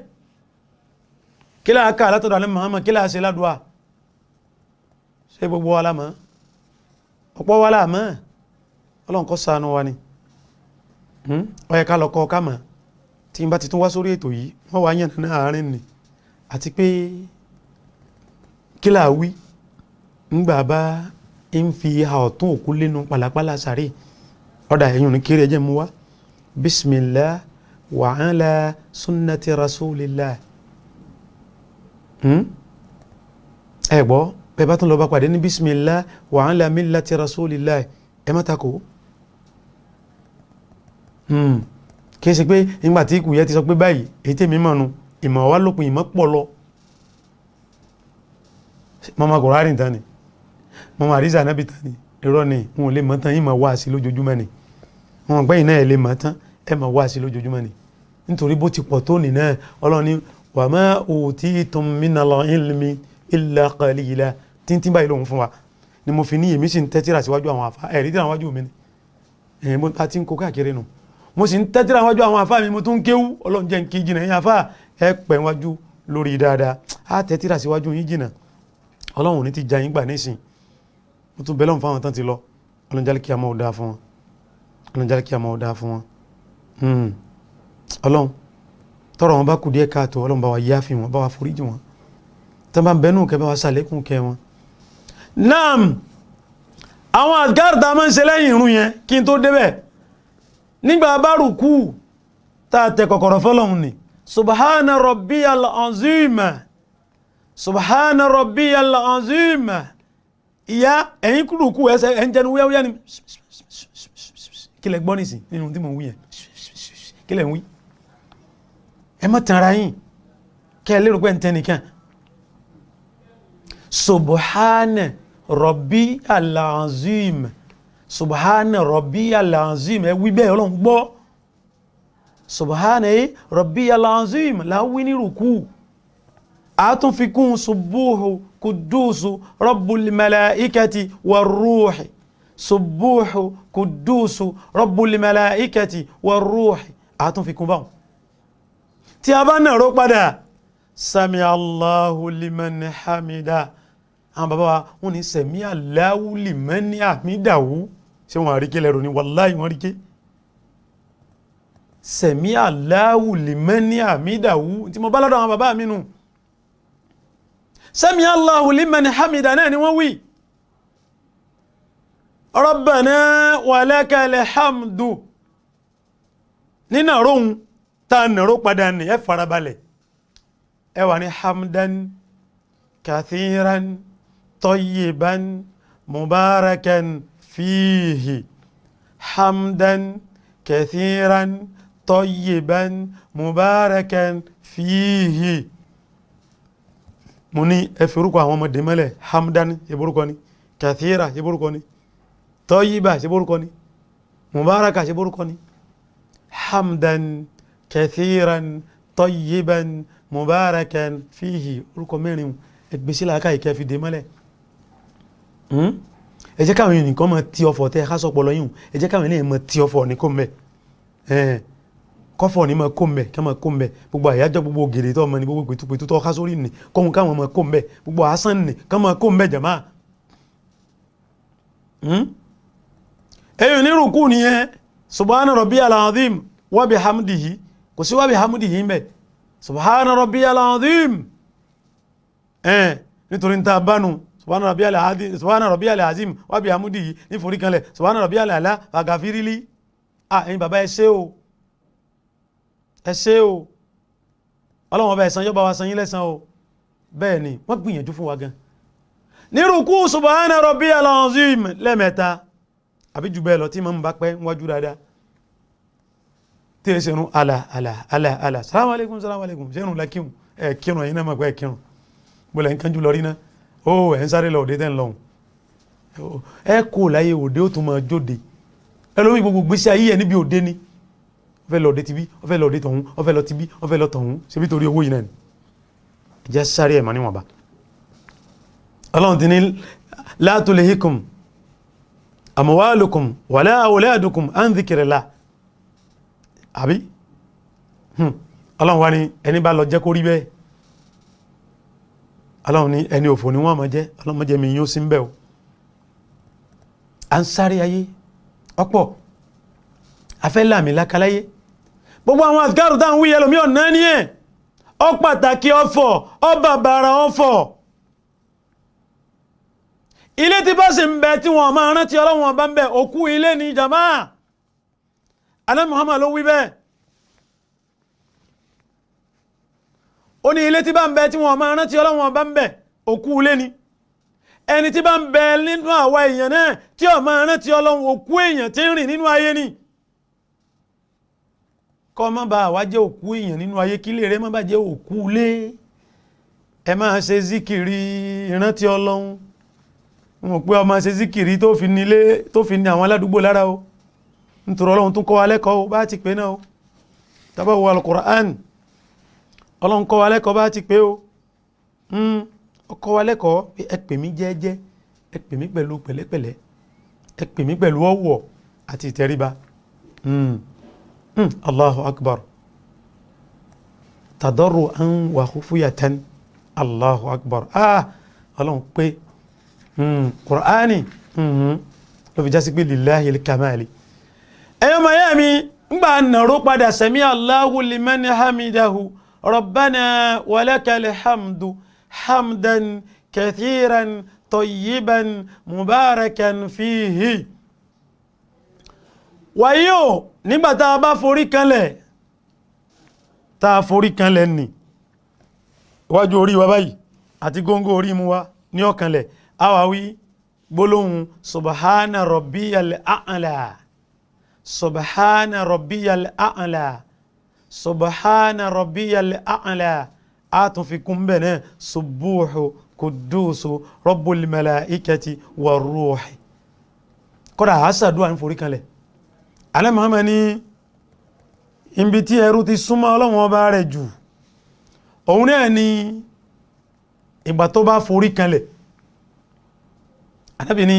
kí láà ká látọ̀dọ̀ alẹ́ Muhammad kí láà ṣe ládùá ṣe gbogbo wa láàmọ́ ọ̀pọ̀ wa láàmọ́ Ọlọ́run kó ṣàánú wa ni ó yẹ ká lọ kọ́ ká mọ̀ tí n bá ti tún wá sórí ètò yìí wọ́n wá yàn náà àárín ni àti pé kí láà wí ńgbà bá ń fi ìhà ọ̀tún òkú lẹ́nu pàlàpàlà sàárè ọ̀dà ẹ̀yùn ní kéré ẹjẹ́ mú wá bismillah wa ala sunnati rasulillah ẹ̀gbọ́ bẹ́ẹ̀ bá tún lọ bá pàdé ní bismillah wa ala millati rasulillah ẹ má takò kìí ṣe pé nígbàtí ikú yẹ ti sọ pé báyìí èyí tèmi mọ̀nu ìmọ̀ wá lópin ìmọ̀ pọ̀ lọ mọ́mọ́ kò rárìn tán ni mọ́mọ́ àríṣà anábì tán ni irọ́ ni wọn ò lè mọ̀ tán yìí mọ̀ wá sí lójoojúmọ́ ni wọn gbẹ́yìn náà ẹ lè mọ̀ tán ẹ mọ̀ wá sí lójoojúmọ́ ni nítorí bó ti pọ̀ tó nì náà Ọlọ́run ní wa ma utitum minal ilmi illa qalila tíntín báyìí lòun fún wa ni mo fi ní èmi sì ń tẹ́tíra síwájú àwọn àfá ẹ̀rí tíra wájú mi ni ẹ̀yìn mo bá ti ń kó káàkiri nù mo sì ń tẹ́tíra wájú àwọn àfá mi mo tún kéwú Ọlọ́run jẹ́ ń kí jìnà ẹ̀yìn àfá ẹ pẹ̀ wájú lórí dáadáa á tẹ́tíra síwájú yín jìnà Ọlọ́run ní ti ja yín gbà nísìn mo tún bẹ́lọ́n fáwọn tán ti lọ Ọlọ́run jálẹ̀ kí a máa dáa fún wọn Ọlọ́run jálẹ̀ kí a máa dáa fún wọn Ọlọ́run tọrọ wọn bá kù díẹ̀ káàtó Ọlọ́run bá wa yáfi wọn bá wa foríjì wọn tán bá ń bẹnu kẹ bá wa sàlékún kẹ wọn. naam àwọn àdgáàrù tá a máa ń ṣe lẹ́yìn ìrun yẹn kí n tó débẹ̀ nígbà bá rùkú tá a tẹ kọ̀kọ̀rọ̀ fọ́lọ́hun ni subhana rabbiyal azim subhana rabbiyal azim ìyá ẹ̀yìn rùkú ẹsẹ̀ ẹ̀ ń jẹnu wúyáwúyá ni kí lẹ gbọ́ nìsín nínú tí mo wí yẹn kí lẹ ń wí ẹ má tan ara yín kẹ́ ẹ lérò pé ń tẹ́ nìkan subhana rabbiyal azim subhana rabbiyal azim ẹ wí bẹ́ẹ̀ Ọlọ́run gbọ́ subhana rabbiyal azim láwí ní rùkú àtúnfikún subuhu kudusu rabbul malaikati war ruhi subuhu kudusu rabbul malaikati war ruhi àtúnfikún báwọn tí a bá nàró padà sami Allahu liman hamida àwọn bàbá wa wọ́n ní sami Allahu liman hamidahu ṣe wọ́n àríkẹ́ lẹ́rọ ní wàláhì wọ́n ríkẹ́ sami Allahu liman hamidahu tí mo bá lọ́dọ̀ àwọn bàbá mi nù sami Allahu liman hamida náà ni wọ́n wí rabbana walakal hamdu nínú àróhun ta nàró padà ní ẹ farabalẹ̀ ẹ wà ní hamdan kathiran tayyiban mubarakan fihi hamdan kathiran tayyiban mubarakan fihi mo ní ẹ fi orúkọ àwọn ọmọdé mẹ́lẹ̀ hamdan ṣe borúkọ ni kathira ṣe borúkọ ni tayyiba ṣe borúkọ ni mubaraka ṣe borúkọ ni hamdan kathiran tayyiban mubarakan fihi orúkọ mẹ́rin ẹgbẹ́ sí làákà ìkẹ́ fi dé mọ́lẹ̀ ẹ jẹ́ káwọn ènìyàn kan máa ti ọ̀fọ̀ tẹ́ ká sọpọ̀ lọ́yìn ẹ jẹ́ káwọn ènìyàn máa ti ọ̀fọ̀ ní kó mẹ́ kọ́fọ̀ ní máa kó mẹ́ ká máa kó mẹ́ gbogbo àyájọ́ gbogbo gèrè tó ọmọ ní gbogbo pẹ̀tùpẹ̀tù tó ká sórí nì kọ́hun káwọn máa kó mẹ́ gbogbo àásán nì ká máa kó mẹ́ jàmáà ẹ̀yìn nírùkú nìyẹn subhana rabbiyal azim wa bihamdihi kò sí wa bihamdihi ń bẹ̀ subhana rabbiyal azim nítorí ń ta bánu subhana rabbiyal azim wa bihamdihi ní forí kanlẹ̀ subhana rabbiyal ala faghfirli ẹ̀yin bàbá ẹ ṣé o ọlọ́wọ́n bá ẹ̀san yọba wa san yín lẹ́san o bẹ́ẹ̀ ni wọ́n gbìyànjú fún wa gan nírùkú subhana rabbiyal azim lẹ́mẹ̀ta àbí jù bẹ́ẹ̀ lọ tí mọ́ bá pẹ́ wájú dáadáa tí è ṣerun àlà salamu alaikum ṣerun lákíhùn ẹ̀ kírun ẹ̀yìn náà mọ̀ pé ẹ̀ kírun bọ́lẹ̀ ń kánjú lọ rí náà ó ẹ̀ ń sáré lọ òde tẹ́ ń lọ́hùn ẹ kò láyé òde ó tún máa jóde ẹlòmí gbogbo gbèsè ayé ẹ̀ níbi òde ni ó fẹ́ lọ òde tibí ó fẹ́ lọ òde tọ̀hún ó fẹ́ lọ tibí ó fẹ́ lọ tọ̀hún ṣe bí torí owó yìí náà ni ìjẹ́ sáré ẹ̀ mọ́ níwọ̀nba ọlọ́run ti ní la tulhikum amwalukum wala awladukum an dhikrillah àbí ọlọ́run wá ní ẹni bá lọ jẹ́ kó rí bẹ́ẹ̀ ọlọ́run ní ẹni òfò ní wọ́n mọ̀ jẹ́ ọlọ́run mọ̀ jẹ́ mi yóò sí ń bẹ́ o a ń sáré ayé ọ̀pọ̀ afẹ́ láàmì lákaláyé gbogbo àwọn àzkárù táwọn wí ẹlòmí ọ̀nà ní ẹ̀ ọ pàtàkì ọ̀fọ̀ ọ bàbàrà ọ̀fọ̀ ilé tí bá sì ń bẹ tí wọ́n máa rántí ọlọ́run ọba ń bẹ òkú ilé ní jàmáà Ànábì Muhammad ló wí bẹ́ẹ̀ ó ní ilé tí bá ń bẹ tí wọ́n máa rántí ọlọ́run ọba ń bẹ òkú ilé ni ẹni tí bá ń bẹ nínú àwa èèyàn náà tí ó máa rántí ọlọ́run òkú èèyàn tí ń rìn nínú ayé ni kọ́ má bá wá jẹ́ òkú èèyàn nínú ayé kí lè rẹ́ má bá jẹ́ òkú ilé ẹ máa ṣe zíkìrí ìrántí ọlọ́run wọn pé ọmọ ṣe zíkìrí tó fi ní àwọn aládùúgbò lára o nítorí ọlọ́run tún kọ́ wa lẹ́kọ̀ọ́ bá ti pé náà o tàbá wo al-Qur'an ọlọ́run kọ́ wa lẹ́kọ̀ọ́ bá ti pé o ọkọ́ wa lẹ́kọ̀ọ́ pé ẹ pè mí jẹ́ẹ́jẹ́ ẹ pè mí pẹ̀lú pẹ̀lẹ́pẹ̀lẹ́ ẹ pè mí pẹ̀lú ọ̀wọ̀ àti ìtẹríba Allahu akbar tadarru'an wa khufyatan Allahu akbar ọlọ́run pé Qur'ani ló fi jásí pé lillahi al-kamali ẹ̀yọ́ miami ń gbà nàró padà sami Allahu liman hamidahu rabbana walakal hamdu hamdan kathiran tayyiban mubarakan fihi wáyé o nígbàtá bá forí kanlẹ̀ ní iwájú orí wa báyìí àti góngó orí mú wa ní ọ̀kanlẹ̀ àwáwí gbólóhùn subhana rabbiyal a'la subhana rabbiyal a'la subhana rabbiyal a'la àtún fi kún bẹ̀ náà subuhu kudusu rabbul malaikati war ruhi kọ́dà àásàdúwà ń forí kanlẹ̀ Ànábì Muhammad ní ibi tí ẹrú ti súnmọ́ Ọlọ́run ọba rẹ̀ jù òun náà ni ìgbà tó bá forí kanlẹ̀ Ànábì ní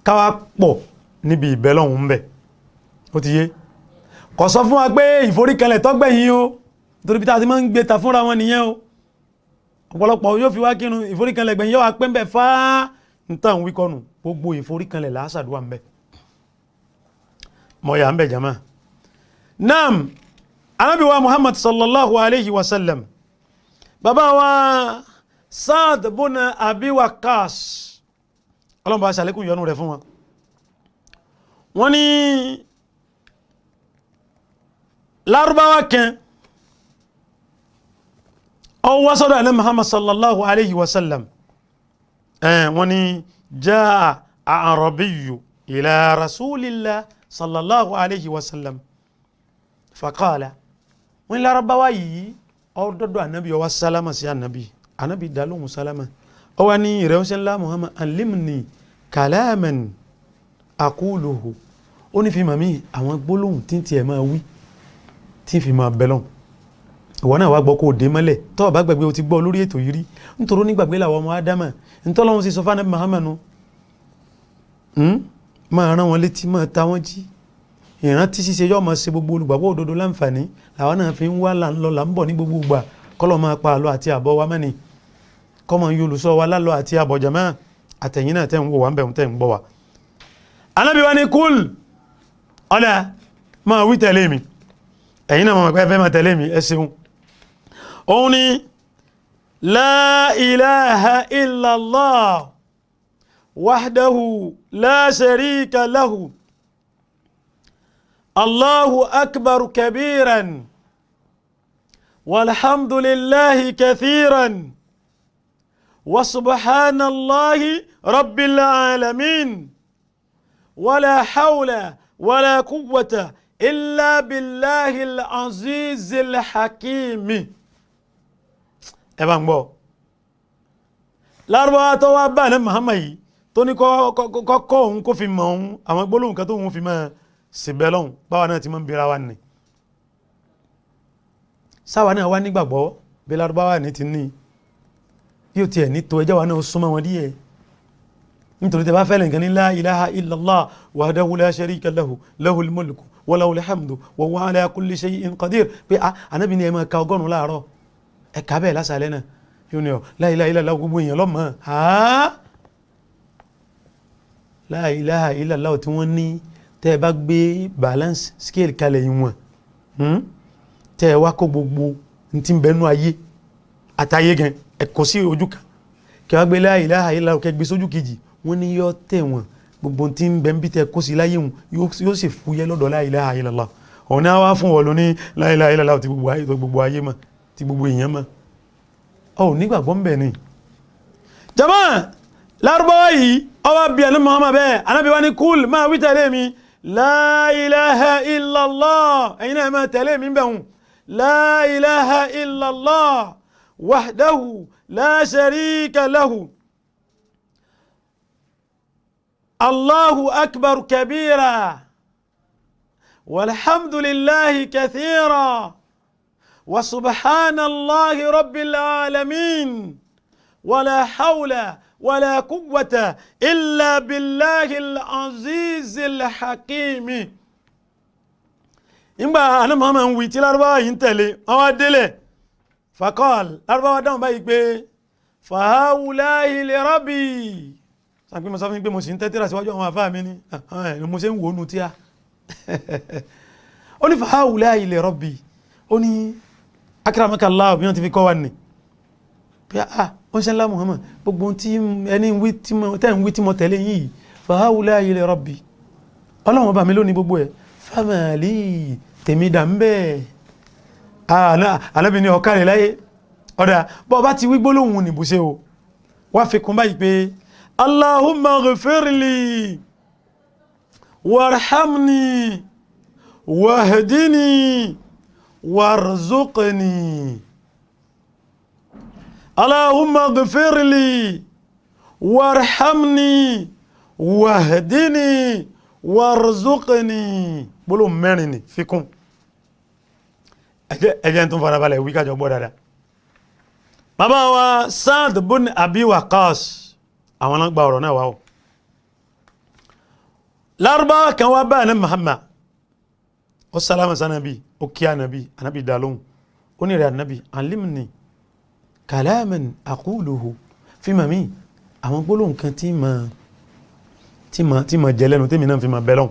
káwà pọ̀ níbi ìbẹ̀lọ́hun ń bẹ̀ ó ti yé kò sọ fún wa pé ìforíkanlẹ̀ tọ́gbẹ̀yìn o torí bí ta ti máa ń gbé ta fúnra wọn nìyẹn o ọ̀pọ̀lọpọ̀ yóò fi wá kírun ìforíkanlẹ̀ gbẹ̀yìn yóò wá pẹ́ ń bẹ̀ fáá ń tàn wíkọ́nù gbogbo ìforíkanlẹ̀ lásàdúwà ń bẹ̀ mọ̀yà ń bẹ̀ jama naam Ànábì wa Muhammad sallallahu alaihi wasallam bàbá wa Sa'd bin Abi Waqqas ọlọ́mọba ṣàlékún yọnú rẹ̀ fún wọn wọ́n ní lárúbáwá kan ọwọ́ sọ́dọ̀ Ànábì Muhammad sallallahu alaihi wasallam wọ́n ní jaa a'rabiyyu ila rasulillah sallallahu alaihi wasallam faqala wọ́n ní lárúbáwá yìí ọdọ́dọ̀ Ànábì ó wá sálámà sí Ànábì dalóhùn sálámà ó wá ní ìrẹ̀wọ́sẹ́ ńlá Muhammad alimni kalaman aquluhu ó ní fi màmí àwọn gbólóhùn tí ti ẹ̀ máa wí tí fi máa bẹ̀lọ́n ìwọ náà wá gbọ́ kó dé mọ́lẹ̀ tó bá gbàgbé o ti gbọ́ lórí ètò yìí rí nítorí nígbàgbé làwọn ọmọ ádámà ntọ́lọ́run sì sọ fún Ànábì Muhammadu máa rán wọn létí máa ta wọ́n jí ìrántí ṣíṣe yọ́ máa ṣe gbogbo olùgbàgbọ́ òdodo láǹfààní làwọn náà fi ń wá là ń lọ là ń bọ̀ ní gbogbo ìgbà kọ́lọ̀ máa pa àlọ́ àti àbọ̀ wa mẹ́ni kọ́mọ yóò lù sọ wa lálọ́ àti àbọ̀ jàmáà àtẹ̀yìn náà tẹ́ ń wò wá ń bẹ̀ tẹ́ ń gbọ́ wa. Ànábì wa ní kúl ọ̀dà máa wí tẹ̀lé mi ẹ̀yin náà mọ̀ pé fẹ́ máa tẹ̀lé mi ẹ ṣeun. òun ni la ilaha illallah wahdahu la sharika lahu Allahu akbar kabiran walhamdulillahi kathiran wa subhanallahi rabbil alamin wala hawla wala quwwata illa billahil azizil hakimi. ẹ bá ń gbọ́ lárúbáwá tó wá bá ní Muhammad yìí tó ní kọ́kọ́ òun kó fi mọ̀ òun àwọn gbólóhùn kan tó òun fi máa síbẹ̀ lọ́hùn báwa náà ti mọ́ ń bèèrè wa ní sáwà náà wá nígbàgbọ́ bí lárúbáwá ní ti ní yóò tiẹ̀ ní tó ẹjọ́ wa náà súnmọ́ wọn díẹ̀ nítorí tẹ́ bá fẹ́ lẹ́nkan ní la ilaha illallah wahdahu la sharika lahu lahul mulku wa lahul hamdu wa huwa ala kulli shay'in qadir pé Ànábì ní ẹ máa ka ọgọ́rùn láàárọ̀ ẹ kà bẹ́ẹ̀ lásàlẹ̀ náà yóò ní ọ la ilaha illallah gbogbo èèyàn lọ́mọ́ la ilaha illallah tí wọ́n ní tẹ́ ẹ bá gbé balance scale kalẹ̀ ìwọ̀n tẹ́ ẹ wá kó gbogbo tí ń bẹnu ayé àtayé gan ẹ̀kọ́ sí ojú kan kí wá gbé la ilaha illallah kẹ́ gbé sójú kejì wọ́n ní yọ́ tẹ̀ wọ́n gbogbo tí ń bẹ ń bí tẹ́ kó sí láyé wọn yóò sì fúyẹ́ lọ́dọ̀ la ilaha illallah ọ̀nà wá fún wọn lóní la ilaha illallah tí gbogbo ayé mọ̀ tí gbogbo èèyàn mọ̀ ọ̀ nígbàgbọ́ ń bẹ̀ ni. jama lárúbáwá yìí ọba bíi ẹni Muhammad bẹ́ẹ̀ Ànábì wa ní kúl máa wí tẹ̀lé mi la ilaha illallah ẹ̀yin náà máa tẹ̀lé mi bẹ̀ hùn la ilaha illallah wahdahu la sharika lahu Allahu akbar kabira walhamdulillahi kathira wa subhanallahi rabbil alamin wala hawla wala quwwata illa billahil azizil hakimi. ìgbà àná Muhammad ń wí tí lárúbáwá yìí ń tẹ̀lé àwọn adélẹ̀ faqal lárúbáwá dáhùn báyìí pé fahawulahi li rabbi sàpé mo sọ fún mi pé mo sì ń tẹ́tẹ́rà síwájú àwọn àfáà mi ní mo ṣe ń wò nù tí a ó ní fahawulahi li rabbi ó ní akramakallah bí wọ́n ti fi kọ́ wa ní pé ó ń ṣe ńlá Muhammad gbogbo tí ẹni tẹ́ ń wí tí mo tẹ̀lé yìí fahawulahi li rabbi ọlọ́run ọba mi lónìí gbogbo ẹ̀ famali tèmi dà ń bẹ́ẹ̀ Ànábì ní ọ̀kàrẹ̀ láyé ọ̀dà bọ́ bá ti wí gbólóhùn nìbùsẹ̀ o wá fi kún báyìí pé Allahumma ghfirli warhamni wahdini warzuqni Allahumma ghfirli warhamni wahdini warzuqni gbólóhùn mẹ́rin ni fi kún ẹjẹ́ tó farabalẹ̀ wí kájọ gbọ́ dáadáa. bàbá wa Sa'd bin Abi Waqqas àwọn náà gba ọ̀rọ̀ náà wá o lárúbáwá kan wá bá ní Muhammad ó sálámà sánàbí ó kí ànábì dalóhùn ó ní rẹ̀ ànábì alimni kalaman aquluhu fi mami àwọn gbólóhùn kan tí ma jẹ lẹ́nu tèmi náà fi ma bẹ́lọ́n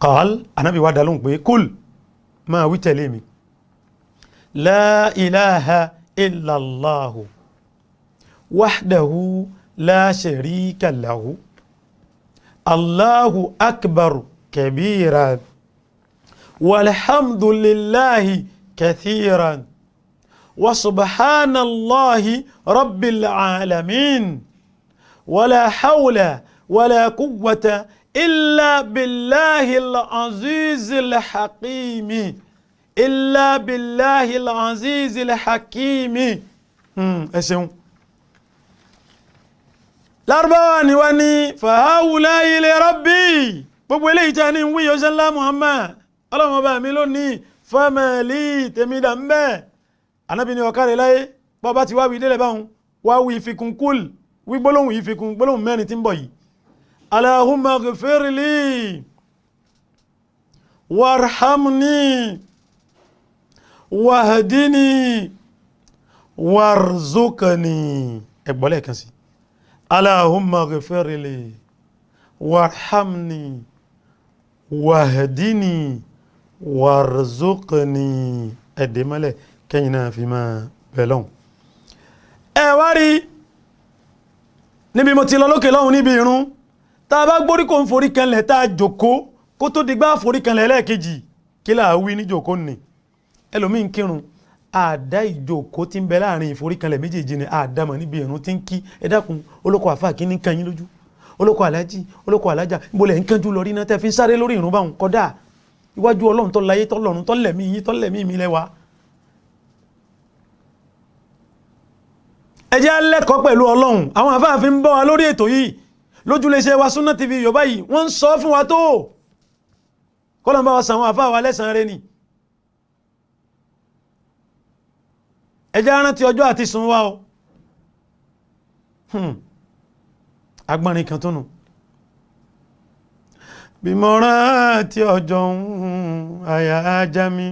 qal ànábì wá dalóhùn pé kúl máa wí tẹ̀lé mi la ilaha illallahu wahdahu la sharika lahu Allahu akbar kabira walhamdulillahi kathiran wa subhanallahi rabbil alamin wala hawla wala quwwata illa billahil azizil hakimi illa billahil azizil hakimi. ẹ ṣeun lárúbáwá ni wá ní fahawulahi li rabbi gbogbo eléyìí tí a ní wí yóò ṣe ńlá Muhammad ọlọ́mọba mi lónìí famali tèmi dà ń bẹ́ẹ̀ anábì ní ọ̀kárẹ̀ láyé bọ́ bá ti wá wí délẹ̀ báhùn wá wí ìfikún kúl wí gbólóhùn ìfikún gbólóhùn mẹ́rin tí ń bọ̀ yìí Allahumma ghfirli warhamni wahdini warzuqni ẹgbọ́lẹ̀ kan sí Allahumma ghfirli warhamni wahdini warzuqni ẹ̀dẹ̀mọ́lẹ̀ kẹ́yìn náà fi máa bẹ̀lọ́n wá rí níbi mo ti lọ lókè lọ́hun níbi ìrun tá bá gbórí kò ń forí kanlẹ̀ tá jòkó kó tó digbá forí kanlẹ̀ lẹ́ẹ̀kejì kí là wí ní jòkó ní ẹlòmí ń kírun àdá ìjòkó tí ń bẹ láàrin ìforí kanlẹ̀ méjèèjì ni àdámọ̀ níbi ìrun tí ń kí ẹ dákun olóko àfáà kí ní kan yín lójú olóko alájí olóko alájà ìbòlẹ̀ ń kánjú lọ rí náà tẹ́ fi ń sáré lórí ìrun báhùn kódà iwájú ọlọ́run tó láyé tọ́lọ́run tọ́lẹ̀mí yín tọ́lẹ̀mí mi lẹ́wà ẹ jẹ́ lẹ́kọ̀ọ́ pẹ̀lú ọlọ́run àwọn àfáà fi ń bọ́ wa lórí ètò yìí lójúléṣẹ́ wa Sunna TV Yorùbá yìí wọ́n ń sọ fún wa tó kọ́lọ̀ bá wa sàn àwọn àfáà wa lẹ́sàn rẹ ni ẹ jẹ́ rántí ọjọ́ àti sùn wa o agbọ́nrin kan tó nù bí mo rántí ọjọ́ àyà ajá mi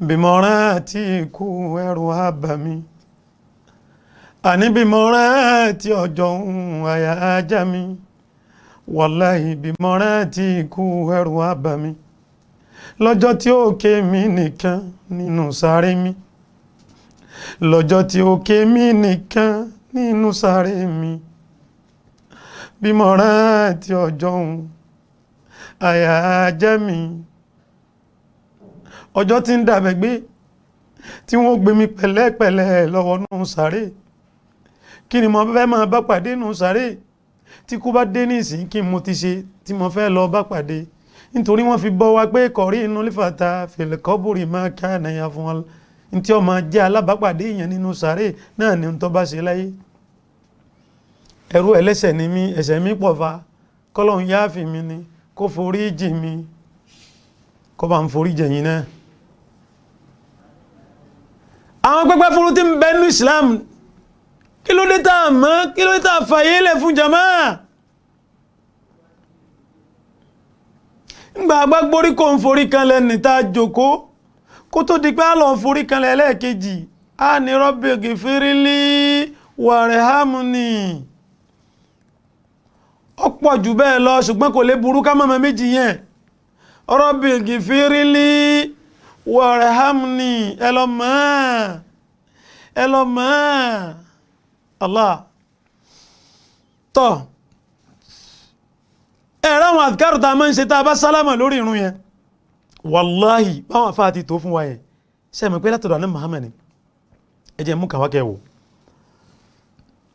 bí mo rántí ikú ẹrù àbá mi àní bí mo rántí ọjọ́ àyà ajá mi wàláhì bí mo rántí ikú ẹrù àbá mi lọ́jọ́ tí ó ké mi nìkan nínú sáré mi lọ́jọ́ tí ó ké mi nìkan nínú sáré mi bí mo rántí ọjọ́ àyà ajá mi ọjọ́ tí ń dàbẹ̀ gbé tí wọ́n gbé mi pẹ̀lẹ́pẹ̀lẹ́ lọ́wọ́ nù sáré kí ni mo fẹ́ máa bá pàdé nù sáré tí kú bá dé ní ìsìn kí mo ti ṣe tí mo fẹ́ lọ bá pàdé nítorí wọ́n fi bọ́ wa pé kọ̀rí inú lífàtà fìlẹ̀kọ́bùrì máa ká nàyà fún wọn tí ó máa jẹ́ alábàápàdé èèyàn nínú sáré náà ni tó bá ṣe láyé ẹrú ẹlẹ́ṣẹ̀ ni mí ẹ̀ṣẹ̀ mi pọ̀ fa kọ́lọ́hun yáàfì mi ni kó forí jì mi kó bá ń forí jẹ̀yìn náà àwọn pẹ́pẹ́ fúrú tí ń bẹ́nu Islam kí ló dé tàà mọ́ kí ló dé tàà fàyè lẹ̀ fún jàmáà ńgbà àgbà gbórí kò ń forí kanlẹ̀ níta jòkó kó tó di pé á lọ forí kanlẹ̀ lẹ́ẹ̀kejì á ní Rabbi gifirili warhamni ọ̀pọ̀ jù bẹ́ẹ̀ lọ ṣùgbọ́n kò lè burú ká mọ́mọ́ méjì yẹn Rabbi gifirili warhamni ẹlọ́mọ́ Allah tọ́ ẹ̀rọ àwọn àdìkárù ta máa ń ṣe tá a bá sálámà lórí ìrun yẹn wàláhì báwọn afá ti tó fún wa yẹn sẹ́mi pé látọ̀dọ̀ ní Muhammad ẹ jẹ́ mú kàwákẹ́ wò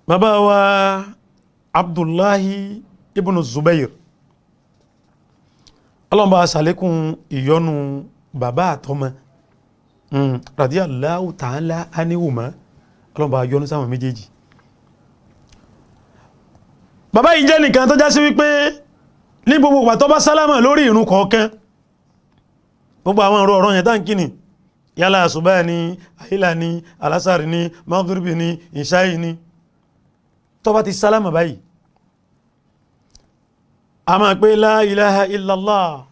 bàbá wa Abdullahi ibn Zubair ọlọ́mọba sàlékún ìyọnu bàbá àtọmọ radiyallahu ta'ala anihuma ọlọ́mọba yọnu sáwọn méjèèjì bàbá yìí jẹ́ nìkan tó já sí wípé ní gbogbo ìgbà tó bá sálámà lórí ìrun kọ̀ọ̀kan gbogbo àwọn ọ̀rọ̀ yẹn táǹkì ni yálà àsùbá ni àhílà ni alásàrì ni magribi ni ìṣáì ni tó bá ti sálámà báyìí a máa pé la ilaha illallah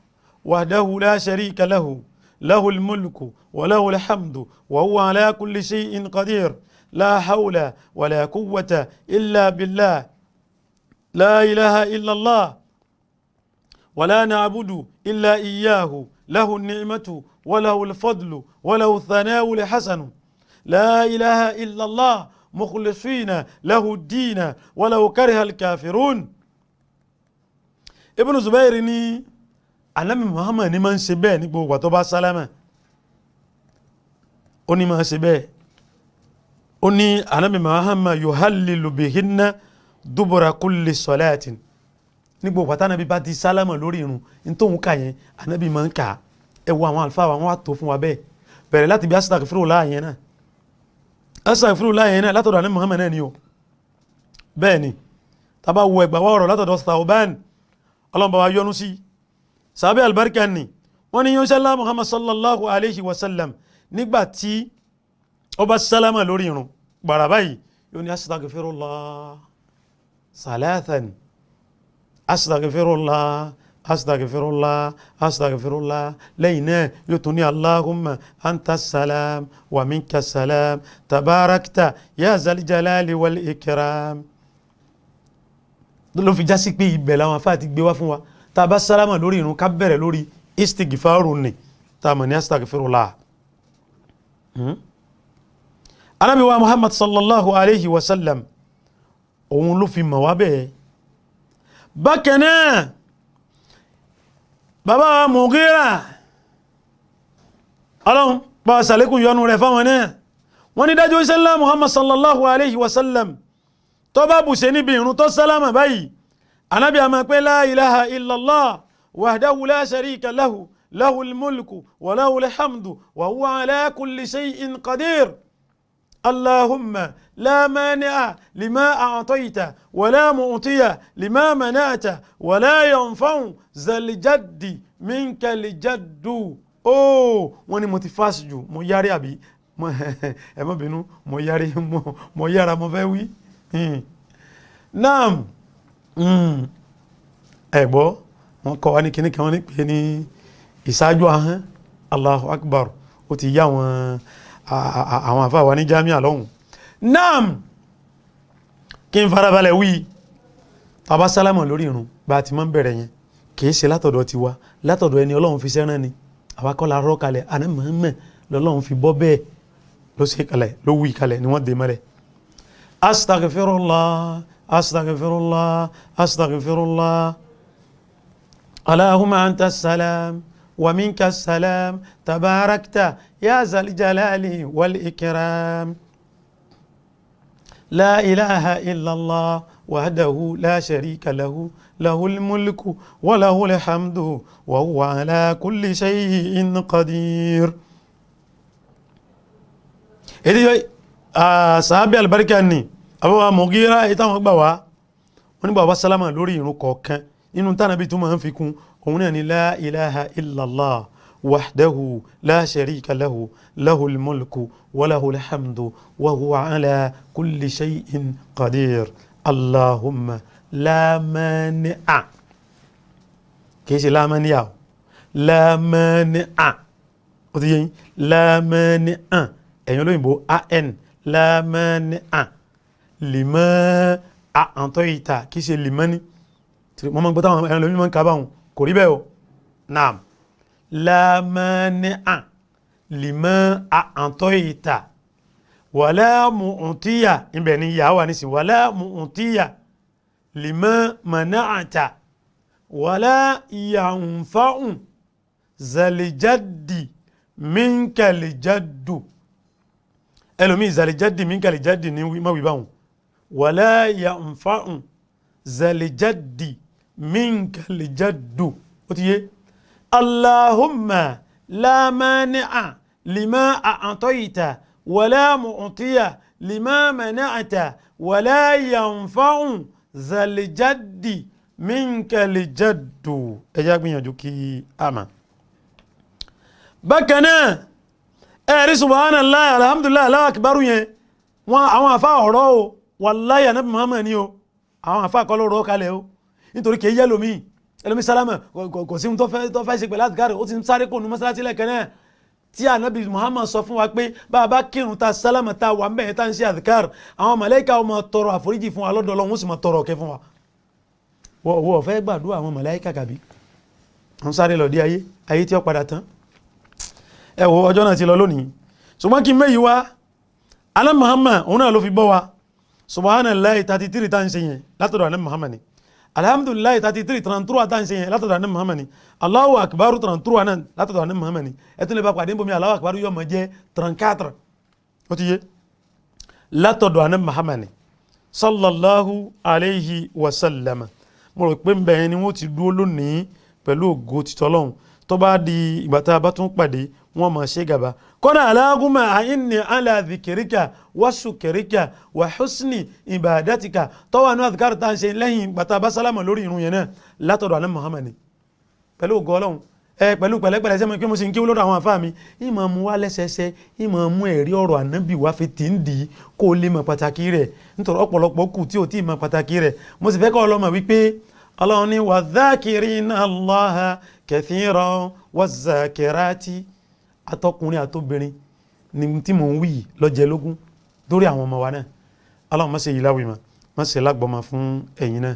wahdahu la sharika lahu lahul mulku wa lahul hamdu wa huwa ala kulli shay'in qadir la hawla wa la quwwata illa billah la ilaha illallah wa la na'budu illa iyyahu lahu an-ni'matu wa lahu al-fadlu wa lahu ath-thana'u al-hasanu la ilaha illallah mukhlisina lahu ad-din wa law kariha al-kafirun Ibn Zubair ní Ànábì Muhammad ní máa ń ṣe bẹ́ẹ̀ ní gbogbo tó bá sálámà ó ní máa ṣe bẹ́ẹ̀ ó ní Ànábì Muhammad yuhallilu bihinna dubura kulli salatin ní gbogbo Ànábì bá ti sálámà lórí ìrun ní tóun kà yẹn Ànábì máa ń kà ẹ wo àwọn àlùfáà wọn wá tó fún wa bẹ́ẹ̀ bẹ̀rẹ̀ láti bí astaghfirullah yẹn náà látọ̀dọ̀ Ànábì Muhammad náà ni o bẹ́ẹ̀ ni tàbá wo ẹgbà wọ́ọ̀rọ̀ látọ̀dọ̀ Thawban ọlọ́mbà wa yọ́nú sí sàbẹ́ albarka ni wọ́n ní yọ́nṣẹ́lá Muhammad sallallahu alayhi wa sallam nígbà tí ó bá sálámà lórí irun gbàrà báyìí yóò ní astaghfirullah salathan astaghfirullah astaghfirullah astaghfirullah lẹ́yìn náà yóò tún ní allahumma anta salam wa minka salam tabarakta ya zal jalali wal ikram. ló fi já sí pé ibẹ̀ làwọn afá ti gbé wá fún wa tá a bá sálámà lórí irun ká bẹ̀rẹ̀ lórí istighfaru ni tá a mọ̀ ní astaghfirullah. Ànábì wa Muhammad sallallahu alayhi wa sallam òun ló fi mọ̀ wá bẹ́ẹ̀. Bákan náà bàbá wa Mughira ọlọ́run bá wa sàlékún yọ́nú rẹ̀ fáwọn náà wọ́n ní dájú ìṣẹ́lá Muhammad sallallahu alayhi wa sallam tó bá bù ṣe níbi ìrun tó sálámà báyìí Ànábì a máa pé la ilaha illallah wahdahu la sharika lahu lahul mulku wa lahul hamdu wa huwa ala kulli shay'in qadir. اللهم لا مانع لما أعطيت ولا معطي لما منعت ولا ينفع ذا الجد منك الجد. wọ́n ní mo ti fásitì jù mo yára àbí ẹ má bínú mo yára mo fẹ́ wí. naam ẹ̀gbọ́ wọn kọ́ wa ní kíní kan wọ́n ní pé ní ìṣáájú ahọ́n Allahu Akbar ó ti yá wọn àwọn àfáà wa ní jámíà lọ́hùn. Naam kí n farabalẹ̀ wí tàbá sálámà lórí irun bá ti máa ń bẹ̀rẹ̀ yẹn kìí ṣe látọ̀dọ̀ ti wa látọ̀dọ̀ ẹni Ọlọ́run fi sẹ́rán ni àwa kọ́ la rọ́ kalẹ̀ àná mọ̀ọ́mọ̀ lọ́lọ́run fi bọ́ bẹ́ẹ̀ ló ṣe kalẹ̀ ló wí kalẹ̀ ni wọ́n dé mọ́lẹ̀. astaghfirullah astaghfirullah astaghfirullah allahumma anta salam ومنك السلام تباركت يا ذا الجلال والإكرام لا إله إلا الله وحده لا شريك له له الملك وله الحمد وهو على كل شيء قدير. إذا صحابي البركة أني أبو مغيرة إتام أكبوا ونبوا السلام لوري نكوكا إنه تنبي توما فيكم òun náà ni la ilaha illallah wahdahu la sharika lahu lahul mulku wa lahul hamdu wa huwa ala kulli shay'in qadir. Allahumma la mani'a kìí ṣe la mani'a la mani'a ó ti yẹn la mani'a ẹ̀yìn olóyìnbó an la mani'a lima a'tayta kìí ṣe limani wọ́n máa ń gbọ́ táwọn ẹ̀rọ lómi máa ń kábàáhùn kò rí bẹ́ẹ̀ o. naam la mani'a lima a'tayta wala mu'tiya ibẹ̀ ni ìyá wà nísìn wala mu'tiya lima mana'ta wala yanfa'u zalijaddi minka lijaddu ẹlòmí zalijaddi minka lijaddi ní mọ́wí báhùn wala yanfa'u zalijaddi minka lijaddu ó ti yé. Allahumma la mani'a lima a'tayta wala mu'tiya lima mana'ta wala yanfa'u zalijaddi minka lijaddu. ẹ jẹ́ gbìyànjú kí a mọ̀. bákan náà ẹ̀rí subhanallah alhamdulillah Allahu akbar yẹn wọn àwọn àfá ọ̀rọ̀ o wallahi Ànábì Muhammad ni o àwọn àfá kọ́ ló rọ́ kalẹ̀ o nítorí kìí yẹ́ lómi ẹlòmí sálámà kò sí tó fẹ́ ṣe pẹ̀lú àdìgárì ó ti ń sáré kò ní mọ́sálásí lẹ́ẹ̀kan náà tí Ànábì Muhammad sọ fún wa pé bá a bá kírun ta sálámà ta wà mẹ́rin tá ń ṣe àdìgárì àwọn màláíkà ó máa tọrọ àforíjì fún wa lọ́dọ̀ Ọlọ́run ó sì máa tọrọ ọ̀kẹ́ fún wa. wọ́n fẹ́ gbàdúrà àwọn màláíkà kàbí wọ́n sáré lọ dé ayé tí ó padà tán. ẹ wo ọjọ́ náà ti lọ lónìí ṣùgbọ́n kí mẹ́yìí wá Ànábì Muhammad òun náà ló fi bọ́ wa subhanallahi 33 tá ń ṣe yẹn látọ̀dọ̀ Ànábì Muhammad ni alhamdulillah 33 33 tá ń ṣe yẹn látọ̀dọ̀ Ànábì Muhammad ni Allahu akbar 33 náà látọ̀dọ̀ Ànábì Muhammad ni ẹ tún lè bá pàdé bomi Allahu akbar yóò máa jẹ́ 34 ó ti yé látọ̀dọ̀ Ànábì Muhammad ni sallallahu alayhi wa sallam. mo rò pé mbẹ̀yẹn ni wọ́n ti dúró lónìí pẹ̀lú ògo títọ́ Ọlọ́run tó bá di ìgbà tá a bá tún pàdé wọ́n máa ṣe gàba kọ́nà alágúnmọ̀ àìní ala dhikrika wa shukrika wa husni ibadatika tọ́wà ní àdìkárì tá ń ṣe lẹ́yìn ìgbà tá a bá sálámà lórí irun yẹn náà látọ̀dọ̀ Ànábì Muhammad ni pẹ̀lú ògo Ọlọ́run pẹ̀lú pẹ̀lẹ́pẹ̀lẹ́ sẹ́mi pé mo sì ń kí lọ́dọ̀ àwọn àfáà mi ìmọ̀ mú wá lẹ́sẹẹsẹ ìmọ̀ mú ẹ̀rí ọ̀rọ̀ ànábì wá fi tì ń dì í kó o lè mọ̀ pàtàkì rẹ̀ nítorí ọ̀pọ̀lọpọ̀ kù tí ò tí ì mọ̀ pàtàkì rẹ̀ mo sì fẹ́ kọ́ ọlọ́mọ wípé Ọlọ́run ní wadhakirina Allaha kathiran wazakirati atọkùnrin àtobìnrin ni tí mò ń wí lọ́jẹ́ lógún lórí àwọn ọmọ wa náà Ọlọ́run má ṣe yìí láwìí má ṣe lágbọ́mọ fún ẹ̀yin náà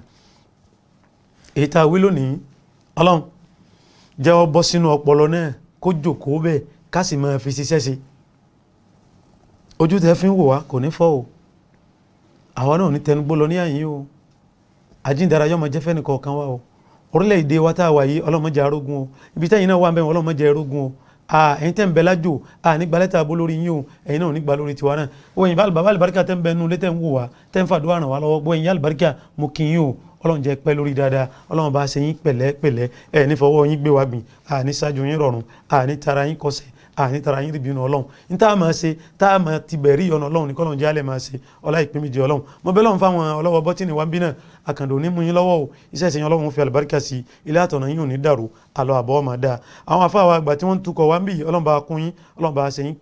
èyí tá a wí lónìí Ọlọ́run jẹ́ ọ bọ́ sínú ọpọlọ náà kó jòkóó bẹ́ẹ̀ ká sì máa fi ṣiṣẹ́ sí ojú tẹ́ fi ń wò wá kò ní fọ́ o àwa náà ní tẹnugbó lọ ní àyín o àjíǹdara yọmọ jẹ́ fẹ́ni kọ̀ọ̀kan wá o orílẹ̀-èdè wa tá a wà yìí ọlọ́mọdé arógun o ibi tẹ́yìn náà wà ń bẹ̀ wọ́n ọlọ́mọdé arógun o ẹ̀yin tẹ́ ń bẹ lájò nígbà lẹ́tà abó lórí yín o ẹ̀yin náà nígbà lórí tiwa náà wọ́n bàbá àlùbáríkà tẹ́ ń bẹ nù létẹ́ ń wò wá tẹ́ ń fàdúrà ràn wá lọ́wọ́ gbọ́ ẹ̀yin àlùbáríkà mo kí yín o ọlọ́run jẹ́ pẹ́ lórí dáadáa ọlọ́run bá ṣe yín pẹ̀lẹ́pẹ̀lẹ́ ẹ̀ ní fọwọ́ yín gbé wa gbìn ní ṣáájú yín rọrùn ní tara yín kọsẹ̀ ní tara yín rìbínú ọlọ́run ní tá a máa ṣe tá a máa ti bẹ̀rí ọ̀nà ọlọ́run ní kọ́lọ́run jálẹ̀ máa ṣe ọlá ìpín méjì ọlọ́run mo bẹ́ lọ́run fáwọn ọlọ́wọ́ bọ́tìnì wa ń bí náà àkàndò ní mú yín lọ́wọ́ o iṣẹ́ ìṣẹ́yìn ọlọ́run fi àlùbáríkà sí ilé àtọ̀nà yín ò ní dàrú àlọ́ àbọ̀ máa dáa àwọn afáwa àgbà tí wọ́n ń tukọ̀ wá ń bí ọlọ́run bá kún yín ọlọ́run bá ṣe yín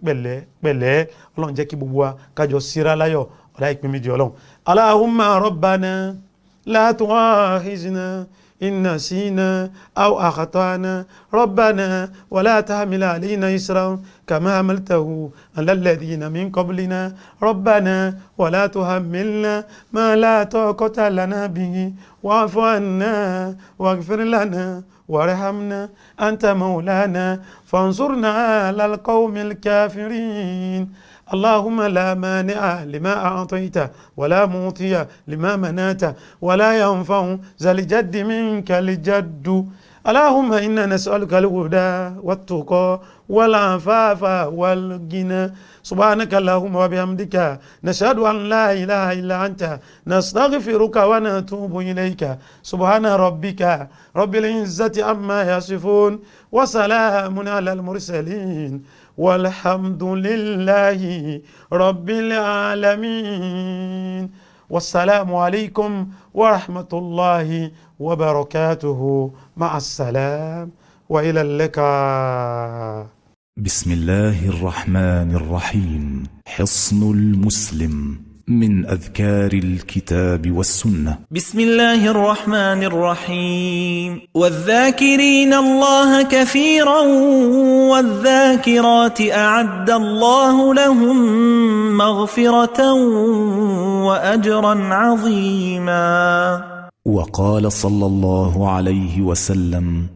pẹ̀lẹ́ ọlọ́run jẹ́ kí gbogbo wa kájọ síra láyọ̀ ọlá ìpín méjì ọlọ́run Allahumma rabbana لا تؤاخذنا إن نسينا أو أخطأنا ربنا ولا تحمل علينا إصرا كما حملته على الذين من قبلنا ربنا ولا تحملنا ما لا طاقة لنا به واعف عنا واغفر لنا وارحمنا أنت مولانا فانصرنا على القوم الكافرين اللهم لا مانع لما أعطيت ولا معطي لما منعت ولا ينفع ذا الجد منك الجد اللهم إنا نسألك الهدى والتقى والعفاف والغنى سبحانك اللهم وبحمدك نشهد أن لا إله إلا أنت نستغفرك ونتوب إليك سبحان ربك رب العزة عما يصفون وسلام على المرسلين والحمد لله رب العالمين والسلام عليكم ورحمة الله وبركاته مع السلام وإلى اللقاء. بسم الله الرحمن الرحيم حصن المسلم من أذكار الكتاب والسنة. بسم الله الرحمن الرحيم والذاكرين الله كثيرا والذاكرات أعد الله لهم مغفرة وأجرا عظيما. وقال صلى الله عليه وسلم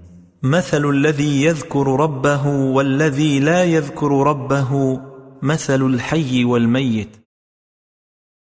مثل الذي يذكر ربه والذي لا يذكر ربه مثل الحي والميت